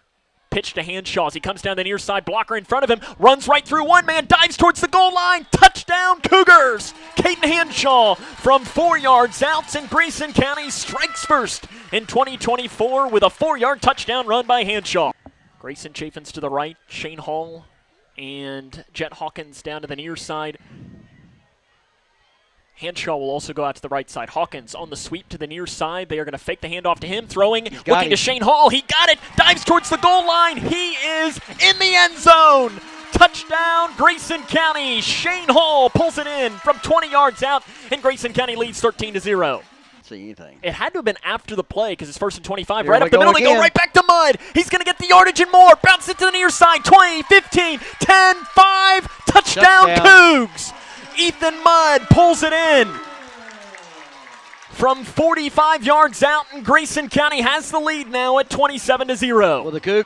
[SPEAKER 3] Pitch to Hanshaw as he comes down the near side, blocker in front of him, runs right through one man, dives towards the goal line, touchdown Cougars! Caden Hanshaw from 4 yards out, and Grayson County strikes first in 2024 with a 4-yard touchdown run by Hanshaw. Grayson Chafin's to the right, Shane Hall and Jet Hawkins down to the near side. Hanshaw will also go out to the right side. Hawkins on the sweep to the near side. They are going to fake the handoff to him. Throwing, looking to Shane Hall. He got it. Dives towards the goal line. He is in the end zone. Touchdown, Grayson County. Shane Hall pulls it in from 20 yards out, and Grayson County leads 13-0.
[SPEAKER 8] See anything.
[SPEAKER 3] It had to have been after the play because it's 1st and 25.
[SPEAKER 8] Here
[SPEAKER 3] right up the middle. They go right back to Mudd. He's going to get the yardage and more. Bounce it to the near side. 20, 15, 10, 5. Touchdown, Cougs. Ethan Mudd pulls it in from 45 yards out, and Grayson County has the lead now at 27-0.
[SPEAKER 8] Well, the Cougs.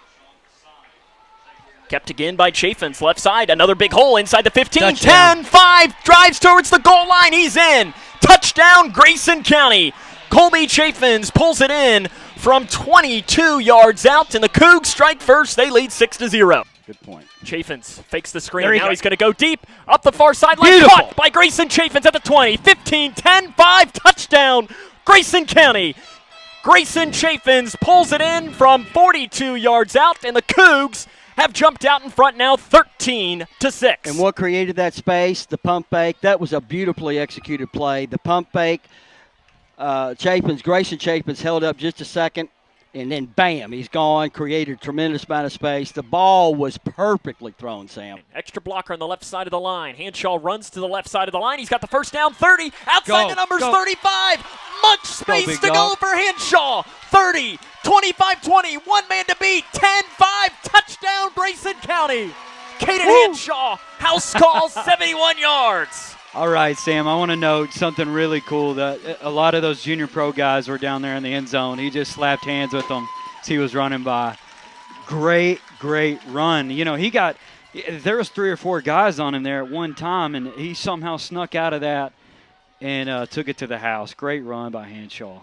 [SPEAKER 3] Kept again by Chafin's left side. Another big hole inside the 15.
[SPEAKER 8] Touchdown.
[SPEAKER 3] 10-5. Drives towards the goal line. He's in. Touchdown, Grayson County. Colby Chafin's pulls it in from 22 yards out, and the Cougs strike first. They lead 6-0.
[SPEAKER 8] Good point.
[SPEAKER 3] Chafin's fakes the screen. Now he's going to go deep up the far sideline. Caught by Grayson Chafin's at the 20. 15, 10, 5. Touchdown, Grayson County. Grayson Chafin's pulls it in from 42 yards out, and the Cougs have jumped out in front now 13-6.
[SPEAKER 8] And what created that space? The pump fake. That was a beautifully executed play. The pump fake. Grayson Chafin's held up just a second, and then bam, he's gone, created a tremendous amount of space. The ball was perfectly thrown, Sam.
[SPEAKER 3] Extra blocker on the left side of the line. Hanshaw runs to the left side of the line. He's got the first down, 30. Outside the numbers, 35. Much space to go for Hanshaw. 30, 25-20, one man to beat. 10-5, touchdown, Grayson County. Caden Hanshaw, house call, 71 yards.
[SPEAKER 9] All right, Sam, I want to note something really cool. That a lot of those junior pro guys were down there in the end zone. He just slapped hands with them as he was running by. Great run. There was 3 or 4 guys on him there at one time, and he somehow snuck out of that and took it to the house. Great run by Hanshaw.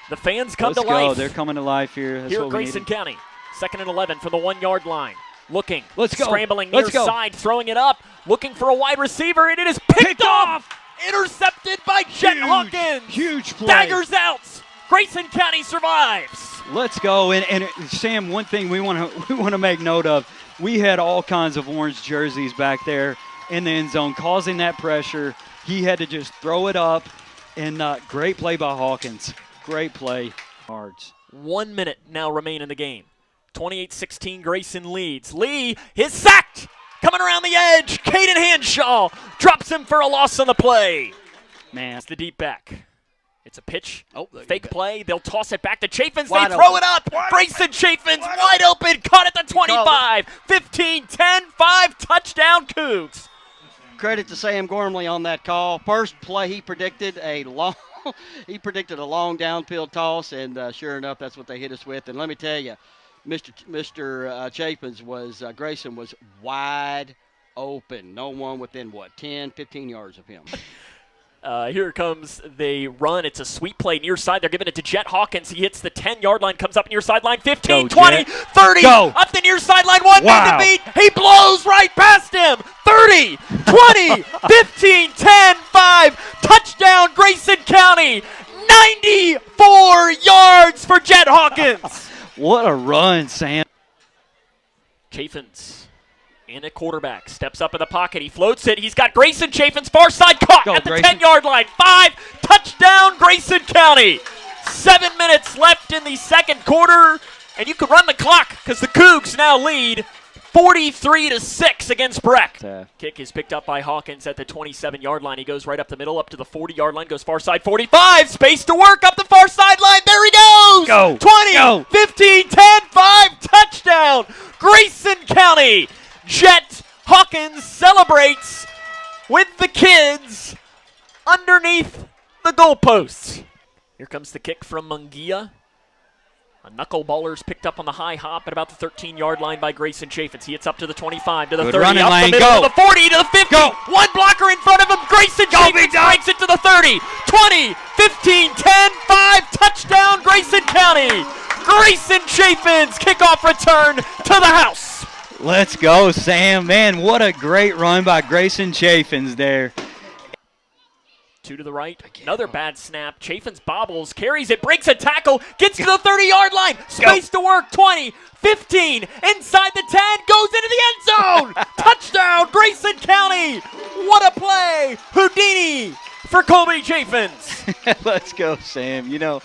[SPEAKER 3] The fans come
[SPEAKER 9] Let's
[SPEAKER 3] to
[SPEAKER 9] go.
[SPEAKER 3] life.
[SPEAKER 9] They're coming to life here. That's
[SPEAKER 3] Here
[SPEAKER 9] what
[SPEAKER 3] at Grayson County. 2nd and 11 from the 1-yard line. Looking,
[SPEAKER 9] Let's go.
[SPEAKER 3] Scrambling near
[SPEAKER 9] Let's go.
[SPEAKER 3] side, throwing it up, looking for a wide receiver, and it is picked off! Intercepted by Jet Hawkins!
[SPEAKER 9] Huge play.
[SPEAKER 3] Daggers out! Grayson County survives!
[SPEAKER 9] Let's go. And Sam, one thing we want to make note of, we had all kinds of orange jerseys back there in the end zone, causing that pressure. He had to just throw it up, and great play by Hawkins. Great play. Yards.
[SPEAKER 3] 1 minute now remain in the game. 28-16, Grayson leads. Lee is sacked! Coming around the edge, Caden Hanshaw drops him for a loss on the play.
[SPEAKER 9] Man.
[SPEAKER 3] It's the deep back. It's a pitch,
[SPEAKER 8] Oh,
[SPEAKER 3] fake play. They'll toss it back to Chaffins.
[SPEAKER 8] Wide
[SPEAKER 3] They throw
[SPEAKER 8] open.
[SPEAKER 3] it up. Grayson Chaffins wide open. Caught at the 25. 15, 10, 5. Touchdown Cougs.
[SPEAKER 8] Credit to Sam Gormley on that call. First play, he predicted a long downfield toss, and sure enough, that's what they hit us with. And let me tell you, Mr. Chaffins Grayson was wide open. No one within 10, 15 yards of him.
[SPEAKER 3] Here comes the run. It's a sweep play near side. They're giving it to Jet Hawkins. He hits the 10-yard line, comes up near sideline. 15,
[SPEAKER 9] Go,
[SPEAKER 3] 20,
[SPEAKER 9] Jet.
[SPEAKER 3] 30.
[SPEAKER 9] Go.
[SPEAKER 3] Up the near sideline. One
[SPEAKER 9] Wow.
[SPEAKER 3] man to beat. He blows right past him. 30, 20, 15, 10, 5. Touchdown Grayson County. 94 yards for Jet Hawkins.
[SPEAKER 9] What a run, Sam.
[SPEAKER 3] Chaffins in a quarterback. Steps up in the pocket. He floats it. He's got Grayson Chaffins far side caught
[SPEAKER 9] Go,
[SPEAKER 3] at the
[SPEAKER 9] Grayson.
[SPEAKER 3] 10-yard line. 5. Touchdown Grayson County. 7 minutes left in the second quarter. And you can run the clock because the Cougs now lead 43-6 against Breck. Kick is picked up by Hawkins at the 27-yard line. He goes right up the middle, up to the 40-yard line, goes far side 45. Space to work up the far sideline. There he goes.
[SPEAKER 9] Go.
[SPEAKER 3] 20,
[SPEAKER 9] Go.
[SPEAKER 3] 15, 10, 5. Touchdown Grayson County. Jet Hawkins celebrates with the kids underneath the goalposts. Here comes the kick from Mungia. A knuckleballer's picked up on the high hop at about the 13-yard line by Grayson Chaffins. He hits up to the 25, to the
[SPEAKER 9] Good
[SPEAKER 3] 30,
[SPEAKER 9] running
[SPEAKER 3] up
[SPEAKER 9] lane.
[SPEAKER 3] the middle,
[SPEAKER 9] Go.
[SPEAKER 3] to the 40, to the 50.
[SPEAKER 9] Go.
[SPEAKER 3] One blocker in front of him. Grayson Chaffins breaks it to the 30, 20, 15, 10, 5. Touchdown Grayson County. Grayson Chaffins kickoff return to the house.
[SPEAKER 9] Let's go, Sam. Man, what a great run by Grayson Chaffins there.
[SPEAKER 3] 2 to the right. Another bad snap. Chaffins bobbles, carries it, breaks a tackle, gets to the 30-yard line. Space to work. 20, 15, inside the 10, goes into the end zone. Touchdown, Grayson County. What a play. Houdini for Colby Chaffins.
[SPEAKER 9] Let's go, Sam. You know,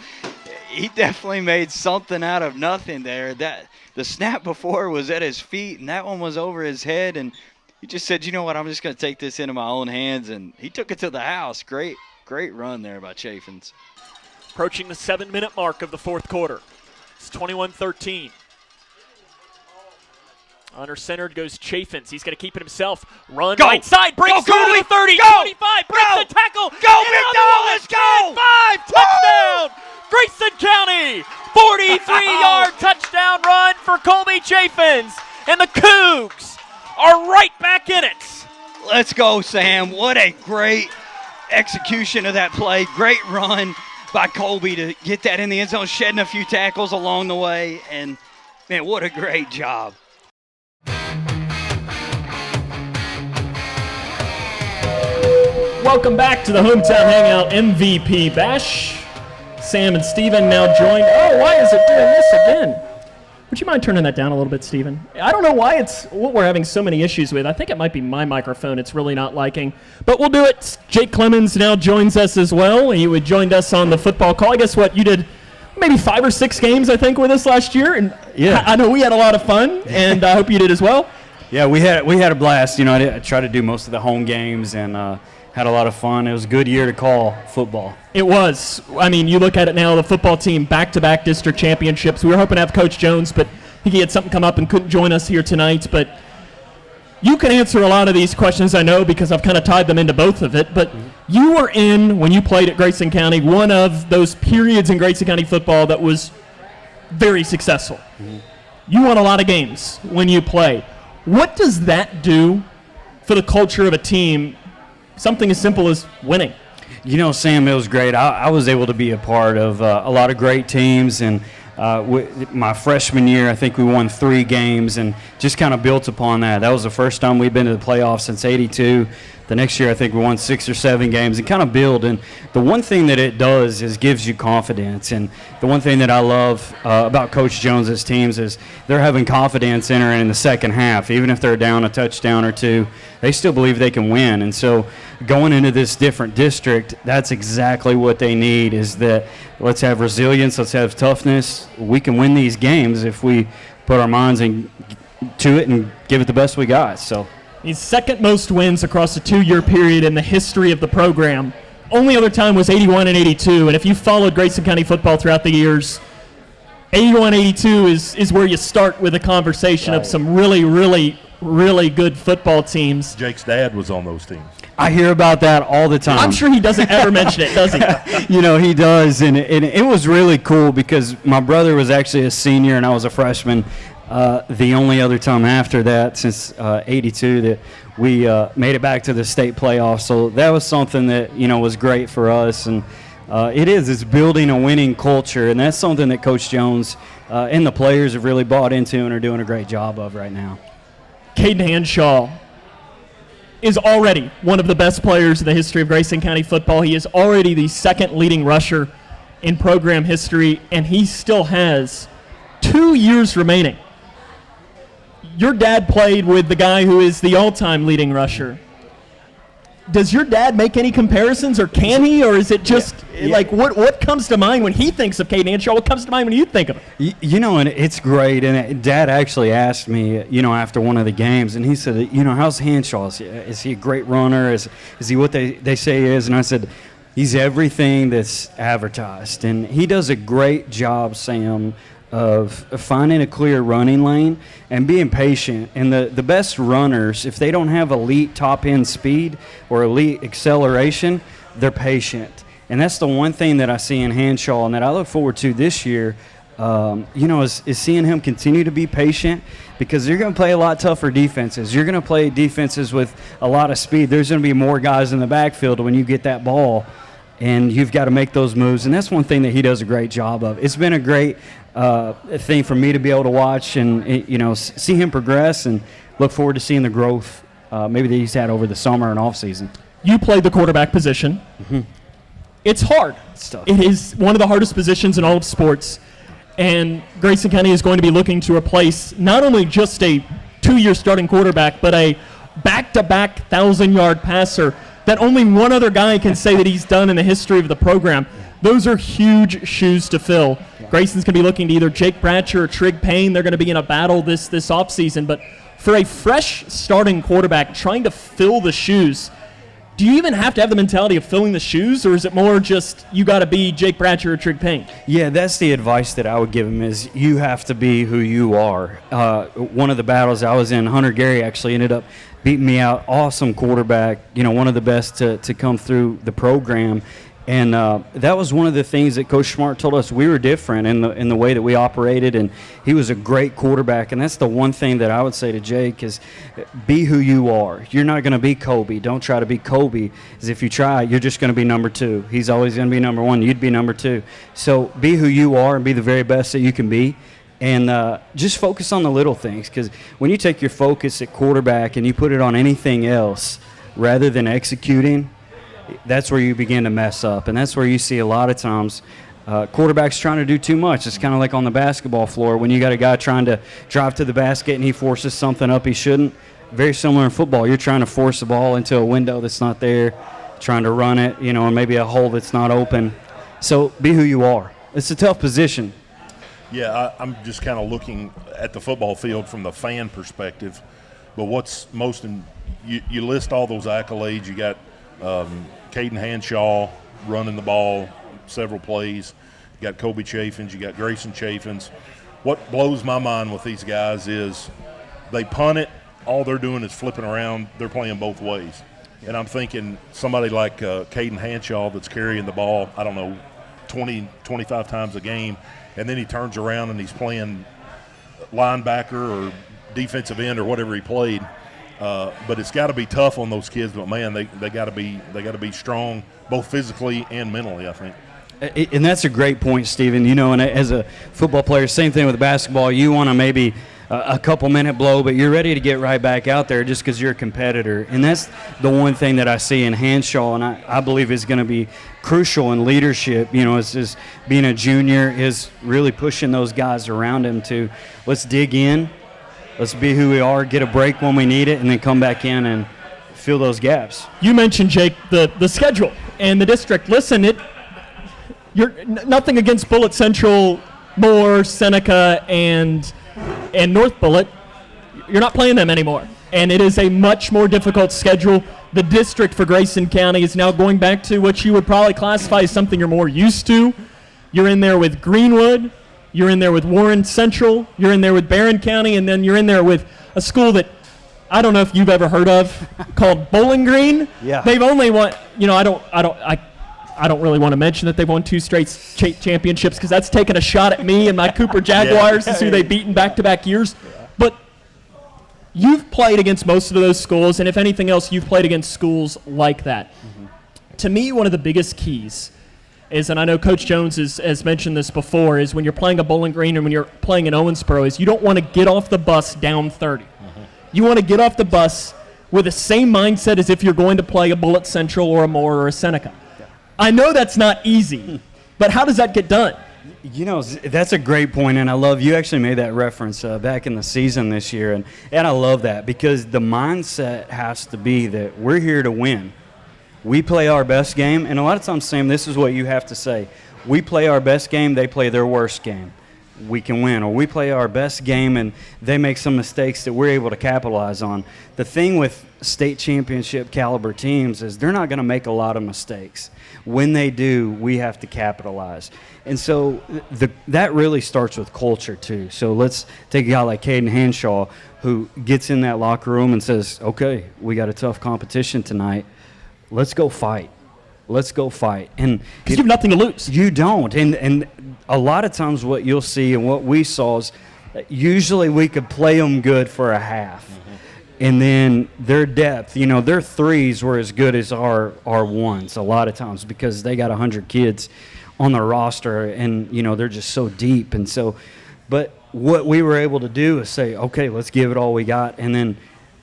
[SPEAKER 9] he definitely made something out of nothing there. The snap before was at his feet, and that one was over his head, and he just said, you know what, I'm just going to take this into my own hands, and he took it to the house. Great run there by Chaffins.
[SPEAKER 3] Approaching the 7-minute mark of the fourth quarter. It's 21-13. Under centered goes Chaffins. He's going to keep it himself. Run
[SPEAKER 9] Go.
[SPEAKER 3] right side. Breaks
[SPEAKER 9] Go,
[SPEAKER 3] through to
[SPEAKER 9] Colby.
[SPEAKER 3] the 30.
[SPEAKER 9] Go.
[SPEAKER 3] 25. Breaks
[SPEAKER 9] Go.
[SPEAKER 3] the tackle.
[SPEAKER 9] Go,
[SPEAKER 3] and
[SPEAKER 9] Big
[SPEAKER 3] on the
[SPEAKER 9] dog.
[SPEAKER 3] wall
[SPEAKER 9] Let's
[SPEAKER 3] is
[SPEAKER 9] go.
[SPEAKER 3] 5. Touchdown. Grayson County. 43-yard touchdown run for Colby Chaffins. And the Cougs are right back in it.
[SPEAKER 9] Let's go, Sam. What a great execution of that play. Great run by Colby to get that in the end zone, shedding a few tackles along the way. And, man, what a great job.
[SPEAKER 1] Welcome back to the Hometown Hangout MVP Bash. Sam and Steven now joined. Oh, why is it doing this again? Would you mind turning that down a little bit, Steven? I don't know why it's what we're having so many issues with. I think it might be my microphone it's really not liking. But we'll do it. Jake Clemens now joins us as well. He joined us on the football call. I guess what you did maybe 5 or 6 games, I think, with us last year. And
[SPEAKER 10] Yeah.
[SPEAKER 1] I know we had a lot of fun, and I hope you did as well.
[SPEAKER 10] Yeah, we had a blast. You know, I tried to do most of the home games and had a lot of fun. It was a good year to call football.
[SPEAKER 1] It was. I mean, you look at it now, the football team, back-to-back district championships. We were hoping to have Coach Jones, but he had something come up and couldn't join us here tonight. But you can answer a lot of these questions, I know, because I've kind of tied them into both of it. But you were in, when you played at Grayson County, one of those periods in Grayson County football that was very successful. You won a lot of games when you played. What does that do for the culture of a team, something as simple as winning?
[SPEAKER 10] You know, Sam, it was great. I was able to be a part of a lot of great teams, and my freshman year, I think we won 3 games and just kind of built upon that. That was the first time we've been to the playoffs since '82. The next year, I think we won 6 or 7 games and kind of build. And the one thing that it does is gives you confidence. And the one thing that I love about Coach Jones's teams is they're having confidence entering in the second half. Even if they're down a touchdown or 2, they still believe they can win. And so going into this different district, that's exactly what they need, is that let's have resilience, let's have toughness. We can win these games if we put our minds to it and give it the best we got. So.
[SPEAKER 1] He's second most wins across a 2-year period in the history of the program. only other time was 81 and 82. And if you followed Grayson County football throughout the years, 81, 82 is where you start with a conversation of some really, really, really good football teams.
[SPEAKER 2] Jake's dad was on those teams.
[SPEAKER 10] I hear about that all the time.
[SPEAKER 1] I'm sure he doesn't ever mention it, does he?
[SPEAKER 10] He does, and it was really cool because my brother was actually a senior and I was a freshman. The only other time after that, since '82, that we made it back to the state playoffs. So that was something that was great for us, and it's building a winning culture, and that's something that Coach Jones and the players have really bought into and are doing a great job of right now.
[SPEAKER 1] Caden Hanshaw is already one of the best players in the history of Grayson County football. He is already the second leading rusher in program history, and he still has 2 years remaining. Your dad played with the guy who is the all-time leading rusher. Does your dad make any comparisons, or can he, or is it just like what comes to mind when he thinks of Caden Hanshaw? What comes to mind when you think of him?
[SPEAKER 10] And it's great. And Dad actually asked me, after one of the games, and he said, how's Hanshaw? Is he a great runner? Is he what they say he is? And I said, he's everything that's advertised. And he does a great job, Sam, of finding a clear running lane and being patient. And the best runners, if they don't have elite top-end speed or elite acceleration, they're patient. And that's the one thing that I see in Hanshaw and that I look forward to this year, is seeing him continue to be patient, because you're going to play a lot tougher defenses. You're going to play defenses with a lot of speed. There's going to be more guys in the backfield when you get that ball, and you've got to make those moves. And that's one thing that he does a great job of. It's been a great thing for me to be able to watch and see him progress, and look forward to seeing the growth maybe that he's had over the summer and off season.
[SPEAKER 1] You played the quarterback position. Mm-hmm. It's hard.
[SPEAKER 10] It's tough.
[SPEAKER 1] It is one of the hardest positions in all of sports, and Grayson County is going to be looking to replace not only just a 2-year starting quarterback, but a back-to-back 1,000-yard passer that only one other guy can say that he's done in the history of the program. Those are huge shoes to fill. Grayson's going to be looking to either Jake Bratcher or Trig Payne. They're going to be in a battle this offseason. But for a fresh starting quarterback trying to fill the shoes, do you even have to have the mentality of filling the shoes, or is it more just you got to be Jake Bratcher or Trig Payne?
[SPEAKER 10] Yeah, that's the advice that I would give him, is you have to be who you are. One of the battles I was in, Hunter Gary actually ended up beating me out. Awesome quarterback, one of the best to come through the program. And that was one of the things that Coach Smart told us. We were different in the way that we operated, and he was a great quarterback. And that's the one thing that I would say to Jake is be who you are. You're not going to be Kobe. Don't try to be Kobe. As if you try, you're just going to be number 2. He's always going to be number 1. You'd be number 2. So be who you are and be the very best that you can be. And just focus on the little things, because when you take your focus at quarterback and you put it on anything else rather than executing, that's where you begin to mess up. And that's where you see a lot of times quarterbacks trying to do too much. It's kind of like on the basketball floor when you got a guy trying to drive to the basket and he forces something up he shouldn't. Very similar in football. You're trying to force the ball into a window that's not there, trying to run it, and maybe a hole that's not open. So be who you are. It's a tough position.
[SPEAKER 2] Yeah, I'm just kind of looking at the football field from the fan perspective. But what's most you list all those accolades. You got Caden Hanshaw running the ball several plays. You got Kobe Chaffins. You got Grayson Chaffins. What blows my mind with these guys is they punt it. All they're doing is flipping around. They're playing both ways. And I'm thinking somebody like Caden Hanshaw that's carrying the ball, 20, 25 times a game, and then he turns around and he's playing linebacker or defensive end or whatever he played. But it's got to be tough on those kids. But man, they got to be strong, both physically and mentally, I think.
[SPEAKER 10] And that's a great point, Stephen. And as a football player, same thing with basketball. You want to maybe a couple-minute blow, but you're ready to get right back out there just because you're a competitor. And that's the one thing that I see in Hanshaw, and I believe is going to be crucial in leadership. Is being a junior, is really pushing those guys around him to let's dig in, let's be who we are, get a break when we need it, and then come back in and fill those gaps.
[SPEAKER 1] You mentioned, Jake, the schedule and the district. Listen, you're nothing against Bullitt Central, Moore, Seneca, and North Bullitt. You're not playing them anymore. and it is a much more difficult schedule. The district for Grayson County is now going back to what you would probably classify as something you're more used to. You're in there with Greenwood, you're in there with Warren Central, you're in there with Barron County, and then you're in there with a school that I don't know if you've ever heard of called Bowling Green.
[SPEAKER 10] Yeah.
[SPEAKER 1] They've only won, I don't really want to mention that they've won 2 straight championships because that's taking a shot at me and my Cooper Jaguars is who they've beaten back-to-back years. But you've played against most of those schools, and if anything else, you've played against schools like that. To me, one of the biggest keys is, and I know Coach Jones has mentioned this before, is when you're playing a Bowling Green or when you're playing in Owensboro, is you don't want to get off the bus down 30. You want to get off the bus with the same mindset as if you're going to play a Bullitt Central or a Moore or a Seneca. I know that's not easy, but how does that get done?
[SPEAKER 10] That's a great point, and I love you actually made that reference back in the season this year, and I love that because the mindset has to be that we're here to win. We play our best game, and a lot of times, Sam, this is what you have to say. We play our best game, they play their worst game. We can win. Or we play our best game, and they make some mistakes that we're able to capitalize on. The thing with state championship caliber teams is they're not going to make a lot of mistakes. When they do, we have to capitalize. And so that really starts with culture, too. So let's take a guy like Caden Hanshaw who gets in that locker room and says, okay, we got a tough competition tonight. Let's go fight. Let's go fight. And
[SPEAKER 1] because you have nothing to lose.
[SPEAKER 10] You don't. And a lot of times what you'll see and what we saw is usually we could play them good for a half. And then their depth, their threes were as good as our ones a lot of times because they got 100 kids on the roster and, they're just so deep. And so, but what we were able to do is say, okay, let's give it all we got. And then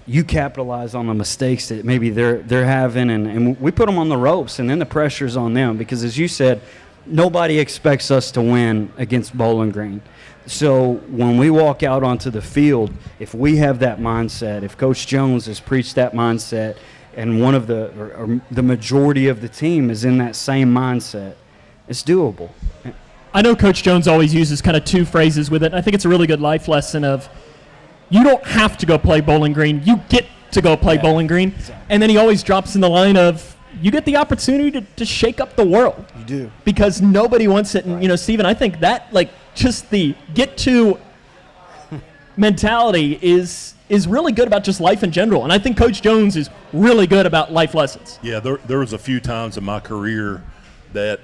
[SPEAKER 10] you capitalize on the mistakes that maybe they're having, and we put them on the ropes, and then the pressure's on them because, as you said, nobody expects us to win against Bowling Green. So when we walk out onto the field, if we have that mindset, if Coach Jones has preached that mindset, and one of or the majority of the team is in that same mindset, it's doable.
[SPEAKER 1] I know Coach Jones always uses kind of 2 phrases with it, and I think it's a really good life lesson of you don't have to go play Bowling Green. You get to go play Bowling Green. Exactly. And then he always drops in the line of you get the opportunity to shake up the world.
[SPEAKER 11] You do.
[SPEAKER 1] Because nobody wants it. And, Stephen, I think that, just the get-to mentality is really good about just life in general. And I think Coach Jones is really good about life lessons.
[SPEAKER 2] Yeah, there was a few times in my career that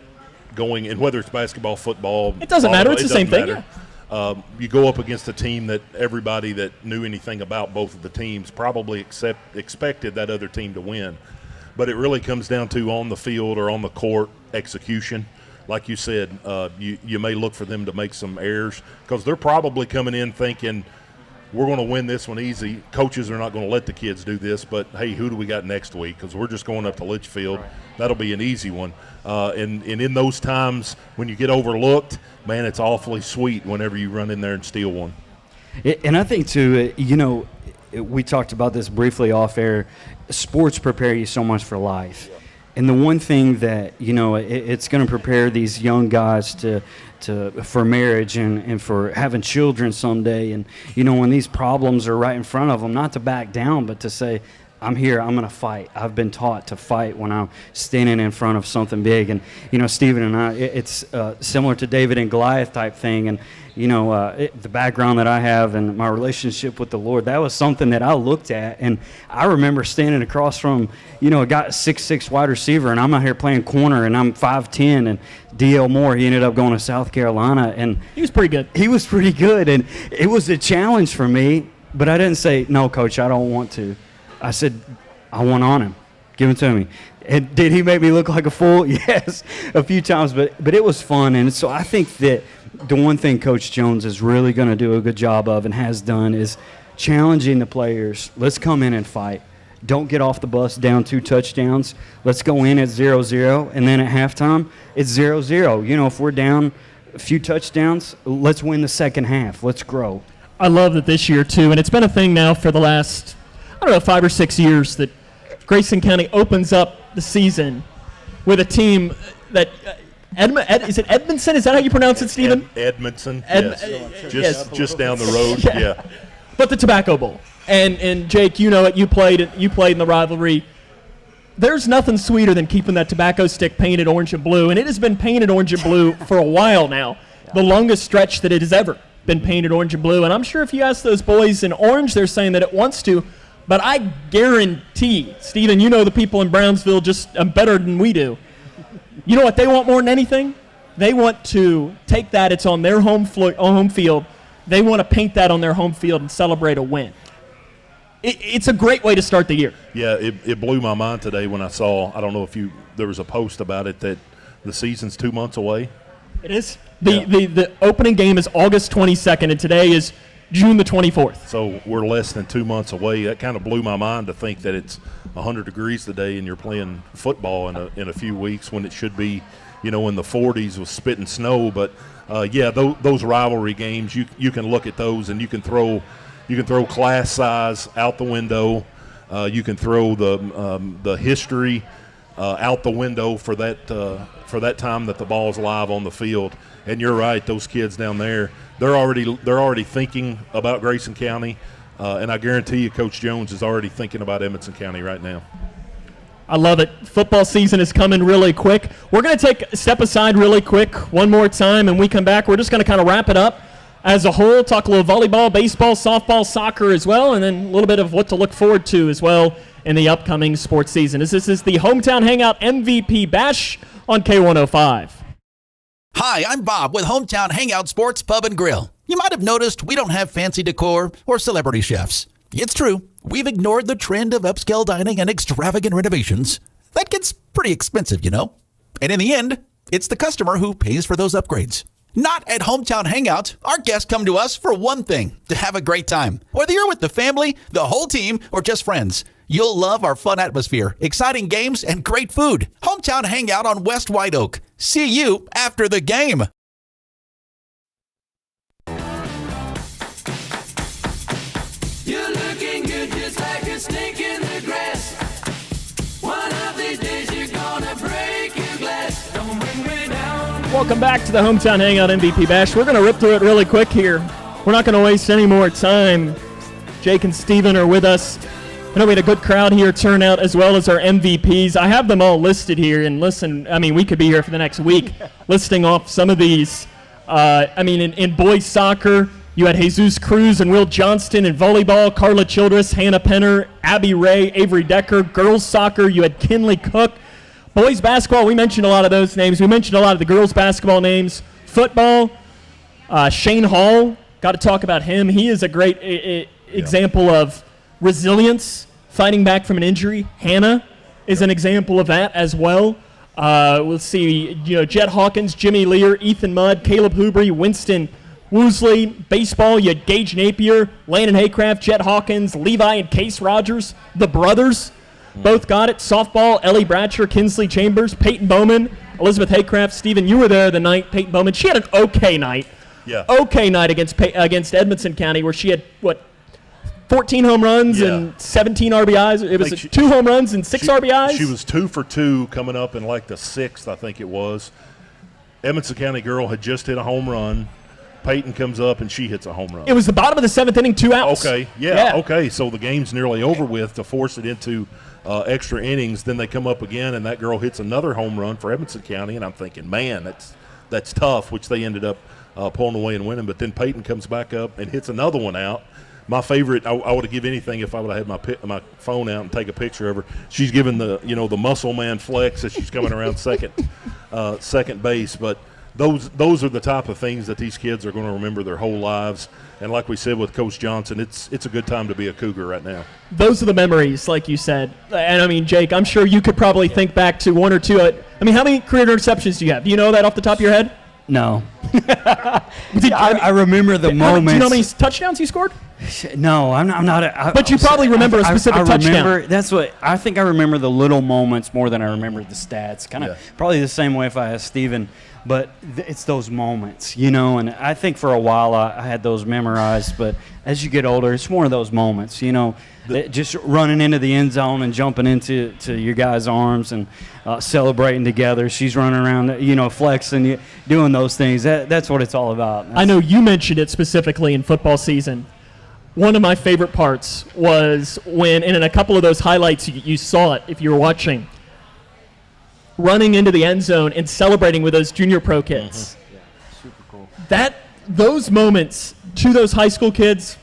[SPEAKER 2] going, and whether it's basketball, football.
[SPEAKER 1] It doesn't matter. It's the same thing. Yeah.
[SPEAKER 2] You go up against a team that everybody that knew anything about both of the teams probably expected that other team to win. But it really comes down to on the field or on the court execution. Like you said, you may look for them to make some errors because they're probably coming in thinking we're going to win this one easy. Coaches are not going to let the kids do this, but, hey, who do we got next week? Because we're just going up to Leitchfield. Right. That'll be an easy one. And in those times when you get overlooked, man, it's awfully sweet whenever you run in there and steal one.
[SPEAKER 10] And I think, too, we talked about this briefly off air. Sports prepare you so much for life. And the one thing that, it's going to prepare these young guys for marriage and for having children someday. And, when these problems are right in front of them, not to back down, but to say, I'm here, I'm going to fight. I've been taught to fight when I'm standing in front of something big. And, Stephen and I, it's similar to David and Goliath type thing. And, the background that I have and my relationship with the Lord, that was something that I looked at. And I remember standing across from, a guy 6'6" wide receiver, and I'm out here playing corner, and I'm 5'10", and D.L. Moore, he ended up going to South Carolina. And
[SPEAKER 1] he was pretty good.
[SPEAKER 10] He was pretty good, and it was a challenge for me. But I didn't say, no, Coach, I don't want to. I said, I want on him. Give it to me. And did he make me look like a fool? Yes, a few times, but it was fun. And so I think that the one thing Coach Jones is really going to do a good job of and has done is challenging the players. Let's come in and fight. Don't get off the bus down 2 touchdowns. Let's go in at 0-0, and then at halftime, it's 0-0. If we're down a few touchdowns, let's win the second half. Let's grow.
[SPEAKER 1] I love that this year, too, and it's been a thing now for the last, 5 or 6 years that Grayson County opens up the season with a team that is it Edmondson? Is that how you pronounce it, Stephen?
[SPEAKER 2] Edmondson, yes. Just down the road, yeah.
[SPEAKER 1] But the Tobacco Bowl. And Jake, you know it. You played in the rivalry. There's nothing sweeter than keeping that tobacco stick painted orange and blue, and it has been painted orange and blue for a while now. The longest stretch that it has ever been painted orange and blue. And I'm sure if you ask those boys in orange, they're saying that it wants to. But I guarantee, Stephen, you know the people in Brownsville just better than we do. You know what they want more than anything? They want to take that. It's on their home field. They want to paint that on their home field and celebrate a win. It's a great way to start the year.
[SPEAKER 2] Yeah, it blew my mind today when I saw, I don't know if there was a post about it, that the season's 2 months away.
[SPEAKER 1] It is. The opening game is August 22nd, and today is June the 24th.
[SPEAKER 2] So we're less than 2 months away. That kind of blew my mind to think that it's 100 degrees today and you're playing football in a few weeks when it should be, in the 40s with spitting snow. But, those rivalry games, you can look at those and you can throw class size out the window. You can throw the history out the window for that time that the ball's live on the field. And you're right, those kids down there, they're already thinking about Grayson County, and I guarantee you, Coach Jones is already thinking about Edmonson County right now.
[SPEAKER 1] I love it. Football season is coming really quick. We're going to take a step aside really quick one more time, and we come back. We're just going to kind of wrap it up as a whole, talk a little volleyball, baseball, softball, soccer as well, and then a little bit of what to look forward to as well in the upcoming sports season. This is the Hometown Hangout MVP Bash on K105.
[SPEAKER 6] Hi, I'm Bob with Hometown Hangout Sports Pub and Grill. You might have noticed we don't have fancy decor or celebrity chefs. It's true, we've ignored the trend of upscale dining and extravagant renovations. That gets pretty expensive, And in the end, it's the customer who pays for those upgrades. Not at Hometown Hangout. Our guests come to us for one thing, to have a great time. Whether you're with the family, the whole team, or just friends, you'll love our fun atmosphere, exciting games, and great food. Hometown Hangout on West White Oak. See you after the game.
[SPEAKER 11] You're looking good just like a snake in the grass. One of these days you're gonna break your glass. Don't bring me down.
[SPEAKER 1] Welcome back to the Hometown Hangout MVP Bash. We're going to rip through it really quick here. We're not going to waste any more time. Jake and Steven are with us. I know we had a good crowd here turn out, as well as our MVPs. I have them all listed here, and listen, we could be here for the next week listing off some of these. In boys soccer, you had Jesus Cruz and Will Johnston. In volleyball, Carla Childress, Hannah Penner, Abby Ray, Avery Decker. Girls soccer, you had Kinley Cook. Boys basketball, we mentioned a lot of those names. We mentioned a lot of the girls basketball names. Football, Shane Hall, got to talk about him. He is a great example of resilience, fighting back from an injury. Hannah is an example of that as well. We'll see, Jet Hawkins, Jimmy Lear, Ethan Mudd, Caleb Hubry, Winston Woosley. Baseball, you had Gage Napier, Landon Haycraft, Jet Hawkins, Levi and Case Rogers, the brothers. Both got it. Softball, Ellie Bratcher, Kinsley Chambers, Peyton Bowman, Elizabeth Haycraft. Stephen, you were there the night Peyton Bowman. She had an okay night.
[SPEAKER 2] Yeah.
[SPEAKER 1] Okay night against Edmonson County, where she had, 14 home runs and 17 RBIs. It was 2 home runs and 6 RBIs.
[SPEAKER 2] She was 2 for 2 coming up in the 6th, I think it was. Edmonson County girl had just hit a home run. Peyton comes up and she hits a home run.
[SPEAKER 1] It was the bottom of the 7th inning, 2 outs.
[SPEAKER 2] Okay, okay. So the game's nearly over with to force it into extra innings. Then they come up again, and that girl hits another home run for Edmonson County. And I'm thinking, man, that's tough, which they ended up pulling away and winning. But then Peyton comes back up and hits another one out. My favorite, I would have given anything if I would have had my phone out and take a picture of her. She's giving the muscle man flex as she's coming around second base. But those are the type of things that these kids are going to remember their whole lives. And like we said with Coach Johnson, it's a good time to be a Cougar right now.
[SPEAKER 1] Those are the memories, like you said. And Jake, I'm sure you could probably think back to 1 or 2. How many career interceptions do you have? Do you know that off the top of your head?
[SPEAKER 10] No. I remember the moments.
[SPEAKER 1] Do you know how many touchdowns you scored?
[SPEAKER 10] No, I'm not.
[SPEAKER 1] But you probably remember a specific touchdown.
[SPEAKER 10] That's what I think. I remember the little moments more than I remember the stats. Probably the same way if I asked Steven. But it's those moments, and I think for a while I had those memorized. But as you get older, it's more of those moments, just running into the end zone and jumping into your guys' arms and celebrating together. She's running around, flexing, doing those things. That's what it's all about.
[SPEAKER 1] I know you mentioned it specifically in football season. One of my favorite parts was when, and in a couple of those highlights, you saw it if you were watching, running into the end zone and celebrating with those junior pro kids.
[SPEAKER 12] Yeah, super cool.
[SPEAKER 1] Those moments to those high school kids,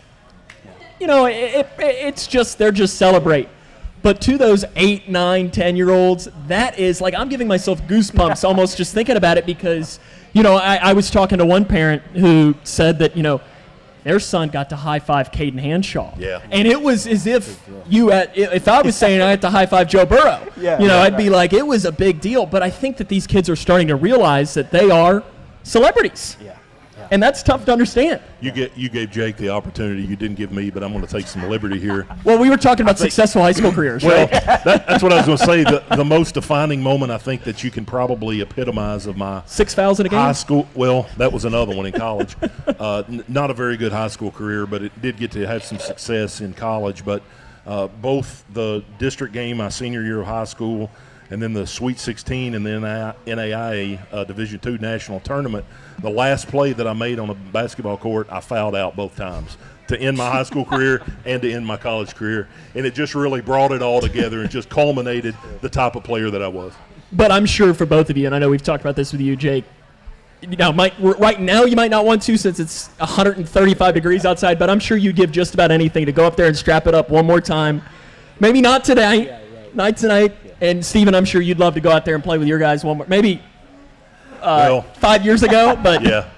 [SPEAKER 1] you know, it's just, they're just celebrate. But to those 8, 9, 10-year-olds, that is, like, I'm giving myself goosebumps almost just thinking about it because, you know, I was talking to one parent who said that, you know, their son got to high-five Caden Hanshaw.
[SPEAKER 2] Yeah.
[SPEAKER 1] And it was as if if I was saying I had to high-five Joe Burrow, I'd be like, it was a big deal. But I think that these kids are starting to realize that they are celebrities.
[SPEAKER 12] Yeah.
[SPEAKER 1] And that's tough to understand.
[SPEAKER 2] You gave Jake the opportunity. You didn't give me, but I'm going to take some liberty here.
[SPEAKER 1] Well, we were talking about successful high school careers,
[SPEAKER 2] Well,
[SPEAKER 1] right?
[SPEAKER 2] that's what I was going to say. The most defining moment I think that you can probably epitomize of my
[SPEAKER 1] 6 fouls in a game?
[SPEAKER 2] high school. Well, that was another one in college. Not a very good high school career, but it did get to have some success in college. But both the district game my senior year of high school and then the Sweet 16 and the NAIA Division II National Tournament, the last play that I made on a basketball court, I fouled out both times to end my high school career and to end my college career. And it just really brought it all together and just culminated the type of player that I was.
[SPEAKER 1] But I'm sure for both of you, and I know we've talked about this with you, Jake, right now you might not want to since it's 135 degrees outside, but I'm sure you'd give just about anything to go up there and strap it up one more time. Maybe not today, not tonight. And, Steven, I'm sure you'd love to go out there and play with your guys one more. Maybe 5 years ago, but
[SPEAKER 2] yeah.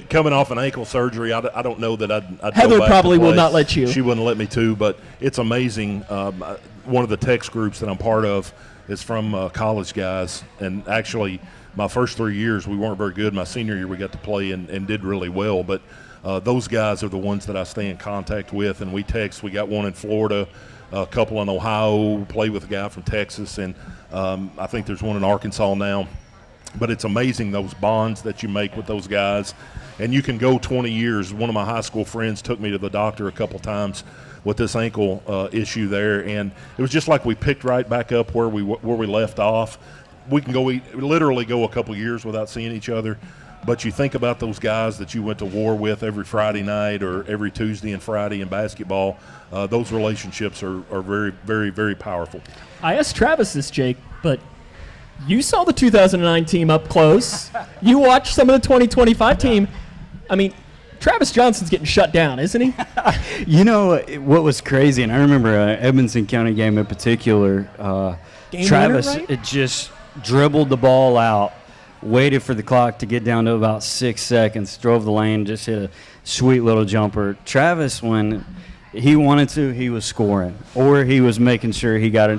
[SPEAKER 2] Coming off an ankle surgery, I don't know that I'd
[SPEAKER 1] Heather
[SPEAKER 2] go back
[SPEAKER 1] probably
[SPEAKER 2] to play.
[SPEAKER 1] will not let you.
[SPEAKER 2] She wouldn't let me to, but it's amazing. One of the text groups that I'm part of is from college guys, and actually my first 3 years we weren't very good. My senior year we got to play and did really well, but those guys are the ones that I stay in contact with, and we text. We got one in Florida, a couple in Ohio, play with a guy from Texas, and I think there's one in Arkansas now. But it's amazing those bonds that you make with those guys. And you can go 20 years. One of my high school friends took me to the doctor a couple times with this ankle issue there, and it was just like we picked right back up where we left off. We can literally go a couple years without seeing each other, but you think about those guys that you went to war with every Friday night or every Tuesday and Friday in basketball. Those relationships are very, very, very powerful.
[SPEAKER 1] I asked Travis this, Jake, but you saw the 2009 team up close. You watched some of the 2025 team. I mean, Travis Johnson's getting shut down, isn't he?
[SPEAKER 10] You know what was crazy, and I remember an Edmonson County game in particular. Travis
[SPEAKER 1] winner, right?
[SPEAKER 10] It just dribbled the ball out, waited for the clock to get down to about 6 seconds, drove the lane, just hit a sweet little jumper. Travis, when he wanted to, he was scoring, or he was making sure he got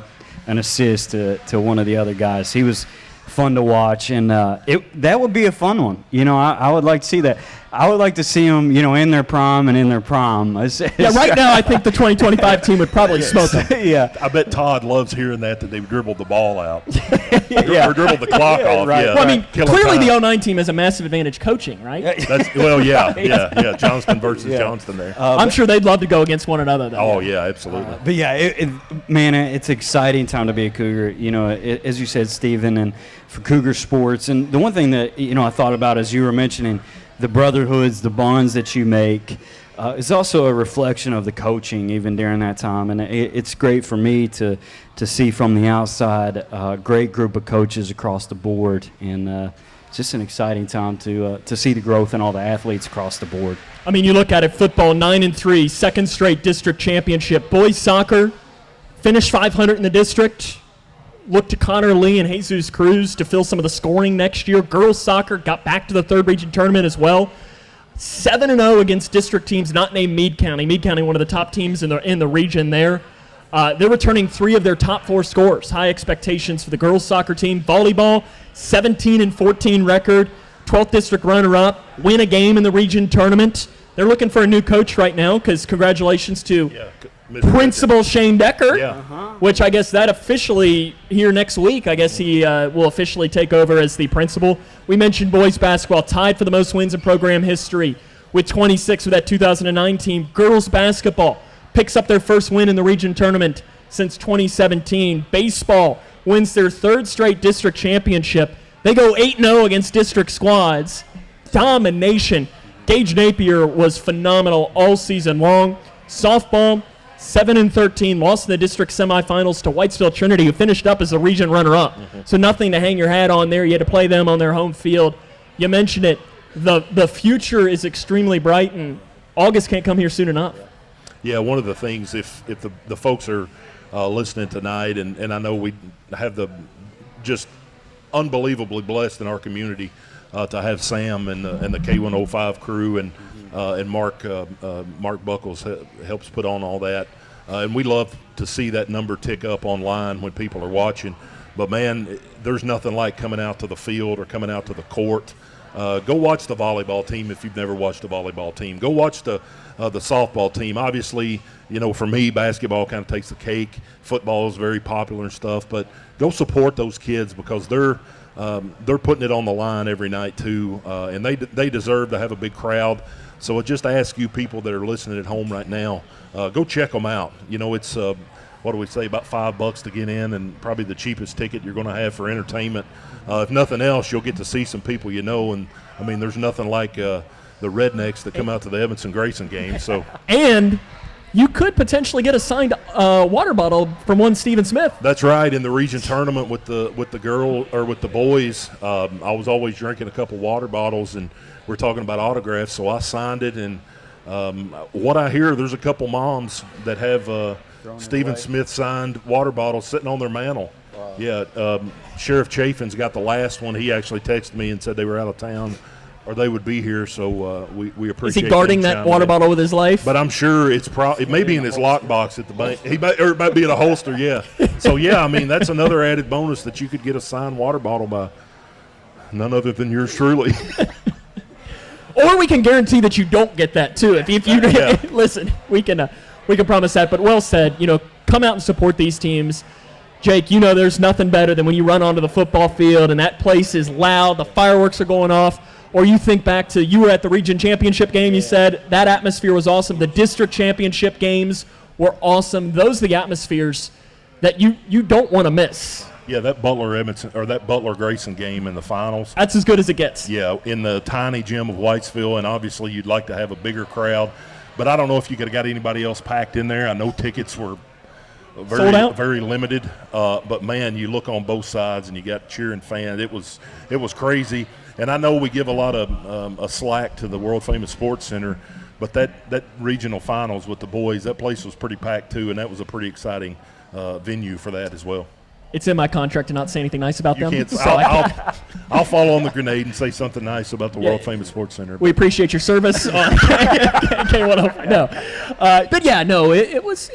[SPEAKER 10] an assist to one of the other guys. He was fun to watch, and that would be a fun one. You know, I would like to see that. I would like to see them, you know, in their prime and in their prom.
[SPEAKER 1] Yeah, right now I think the 2025 team would probably smoke them.
[SPEAKER 10] Yeah.
[SPEAKER 2] I bet Todd loves hearing that they've dribbled the ball out. Or dribbled the clock off.
[SPEAKER 10] Right.
[SPEAKER 2] Yeah,
[SPEAKER 1] Well, I mean,
[SPEAKER 2] killing
[SPEAKER 1] clearly
[SPEAKER 2] time.
[SPEAKER 1] the 09 team has a massive advantage coaching, right?
[SPEAKER 2] Yeah. Johnston versus Johnston there.
[SPEAKER 1] I'm sure they'd love to go against one another, though.
[SPEAKER 2] Oh, yeah, absolutely.
[SPEAKER 10] But yeah, man, it's an exciting time to be a Cougar. You know, as you said, Stephen, and for Cougar sports. And the one thing that, you know, I thought about as you were mentioning the brotherhoods, the bonds that you make, is also a reflection of the coaching even during that time. And it's great for me to see from the outside a great group of coaches across the board. And it's just an exciting time to see the growth in all the athletes across the board.
[SPEAKER 1] I mean, you look at it, football 9-3, second straight district championship. Boys soccer finished 500 in the district. Look to Connor Lee and Jesus Cruz to fill some of the scoring next year. Girls soccer got back to the third region tournament as well. 7-0 against district teams not named Meade County. Meade County, one of the top teams in the region there. They're returning 3 of their top 4 scorers. High expectations for the girls soccer team. Volleyball, 17-14 record. 12th district runner-up. Win a game in the region tournament. They're looking for a new coach right now because congratulations to Principal Shane Decker, which I guess that officially here next week, I guess he will officially take over as the principal. We mentioned boys basketball tied for the most wins in program history with 26 with that 2009 team. Girls basketball picks up their first win in the region tournament since 2017. Baseball wins their 3rd straight district championship. They go 8-0 against district squads. Domination. Gage Napier was phenomenal all season long. Softball, 7-13, lost in the district semifinals to Whitesville Trinity, who finished up as the region runner-up. So nothing to hang your hat on there. You had to play them on their home field. You mentioned it. The future is extremely bright, and August can't come here soon enough.
[SPEAKER 2] Yeah, one of the things, if the folks are listening tonight, and I know we have the just unbelievably blessed in our community to have Sam and the K105 crew and Mark Buckles helps put on all that. And we love to see that number tick up online when people are watching. But, man, there's nothing like coming out to the field or coming out to the court. Go watch the volleyball team if you've never watched a volleyball team. Go watch the softball team. Obviously, for me, basketball kind of takes the cake. Football is very popular and stuff. But go support those kids because they're putting it on the line every night too, and they deserve to have a big crowd. So I just ask you people that are listening at home right now, go check them out. It's what do we say, about $5 to get in, and probably the cheapest ticket you're going to have for entertainment. If nothing else, you'll get to see some people and I mean, there's nothing like the rednecks that come out to the Evanston-Grayson game. So
[SPEAKER 1] and you could potentially get a signed water bottle from one Stephen Smith.
[SPEAKER 2] That's right. In the region tournament with the girl or with the boys, I was always drinking a couple water bottles, and we're talking about autographs. So I signed it, and what I hear, there's a couple moms that have Stephen Smith signed water bottles sitting on their mantle. Wow. Yeah, Sheriff Chafin's got the last one. He actually texted me and said they were out of town, or they would be here, so we appreciate.
[SPEAKER 1] Is he guarding that water bottle with his life?
[SPEAKER 2] But I'm sure it may be in his lockbox at the bank. It might be in a holster, yeah. So, yeah, I mean, that's another added bonus that you could get a signed water bottle by none other than yours truly.
[SPEAKER 1] Or we can guarantee that you don't get that, too. If you
[SPEAKER 2] yeah.
[SPEAKER 1] Listen, we can promise that. But well said, come out and support these teams. Jake, there's nothing better than when you run onto the football field and that place is loud, the fireworks are going off. Or you think back to you were at the region championship game, you said that atmosphere was awesome. The district championship games were awesome. Those are the atmospheres that you don't want to miss.
[SPEAKER 2] Yeah, that Butler-Grayson game in the finals.
[SPEAKER 1] That's as good as it gets.
[SPEAKER 2] Yeah, in the tiny gym of Whitesville, and obviously you'd like to have a bigger crowd. But I don't know if you could have got anybody else packed in there. I know tickets were
[SPEAKER 1] sold out,
[SPEAKER 2] very limited. But, man, you look on both sides and you got cheering fans. It was crazy. And I know we give a lot of a slack to the world-famous Sports Center, but that regional finals with the boys, that place was pretty packed too, and that was a pretty exciting venue for that as well.
[SPEAKER 1] It's in my contract to not say anything nice about them.
[SPEAKER 2] I'll follow on the grenade and say something nice about the world-famous Sports Center.
[SPEAKER 1] We appreciate your service. K105. No, but yeah, no, it was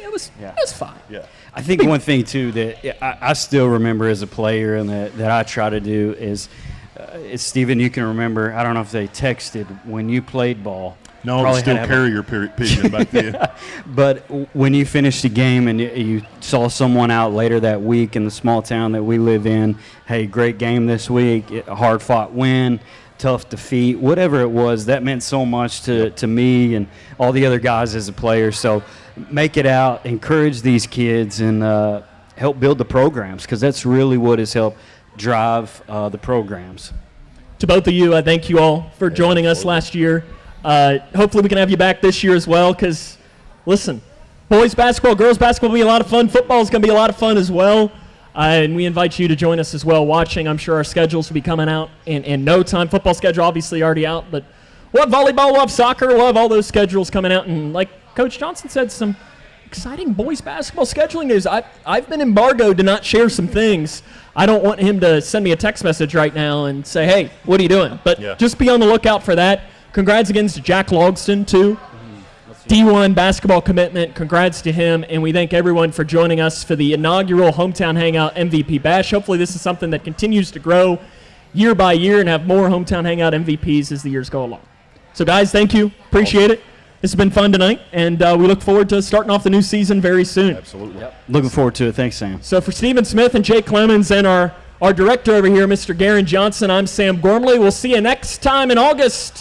[SPEAKER 1] fine.
[SPEAKER 2] Yeah.
[SPEAKER 10] I think one thing too that I still remember as a player and that I try to do is. Stephen, you can remember, I don't know if they texted when you played ball.
[SPEAKER 2] No, it was still carrier pigeon back then.
[SPEAKER 10] Yeah. But when you finished the game and you saw someone out later that week in the small town that we live in, hey, great game this week, a hard-fought win, tough defeat, whatever it was, that meant so much to me and all the other guys as a player. So make it out, encourage these kids, and help build the programs because that's really what has helped drive the programs.
[SPEAKER 1] To both of you, I thank you all for joining us last year. Hopefully we can have you back this year as well because, listen, boys basketball, girls basketball will be a lot of fun. Football is going to be a lot of fun as well. And we invite you to join us as well watching. I'm sure our schedules will be coming out in no time. Football schedule obviously already out, but we'll have volleyball, we'll have soccer, we'll have all those schedules coming out. And like Coach Johnson said, some exciting boys basketball scheduling news. I've been embargoed to not share some things. I don't want him to send me a text message right now and say, hey, what are you doing? But just be on the lookout for that. Congrats again to Jack Logston, too. D1 basketball commitment. Congrats to him. And we thank everyone for joining us for the inaugural Hometown Hangout MVP Bash. Hopefully this is something that continues to grow year by year and have more Hometown Hangout MVPs as the years go along. So, guys, thank you. Appreciate it. This has been fun tonight, and we look forward to starting off the new season very soon.
[SPEAKER 2] Absolutely.
[SPEAKER 10] Yep. Looking forward to it. Thanks, Sam.
[SPEAKER 1] So for Stephen Smith and Jake Clemens and our director over here, Mr. Garen Johnson, I'm Sam Gormley. We'll see you next time in August.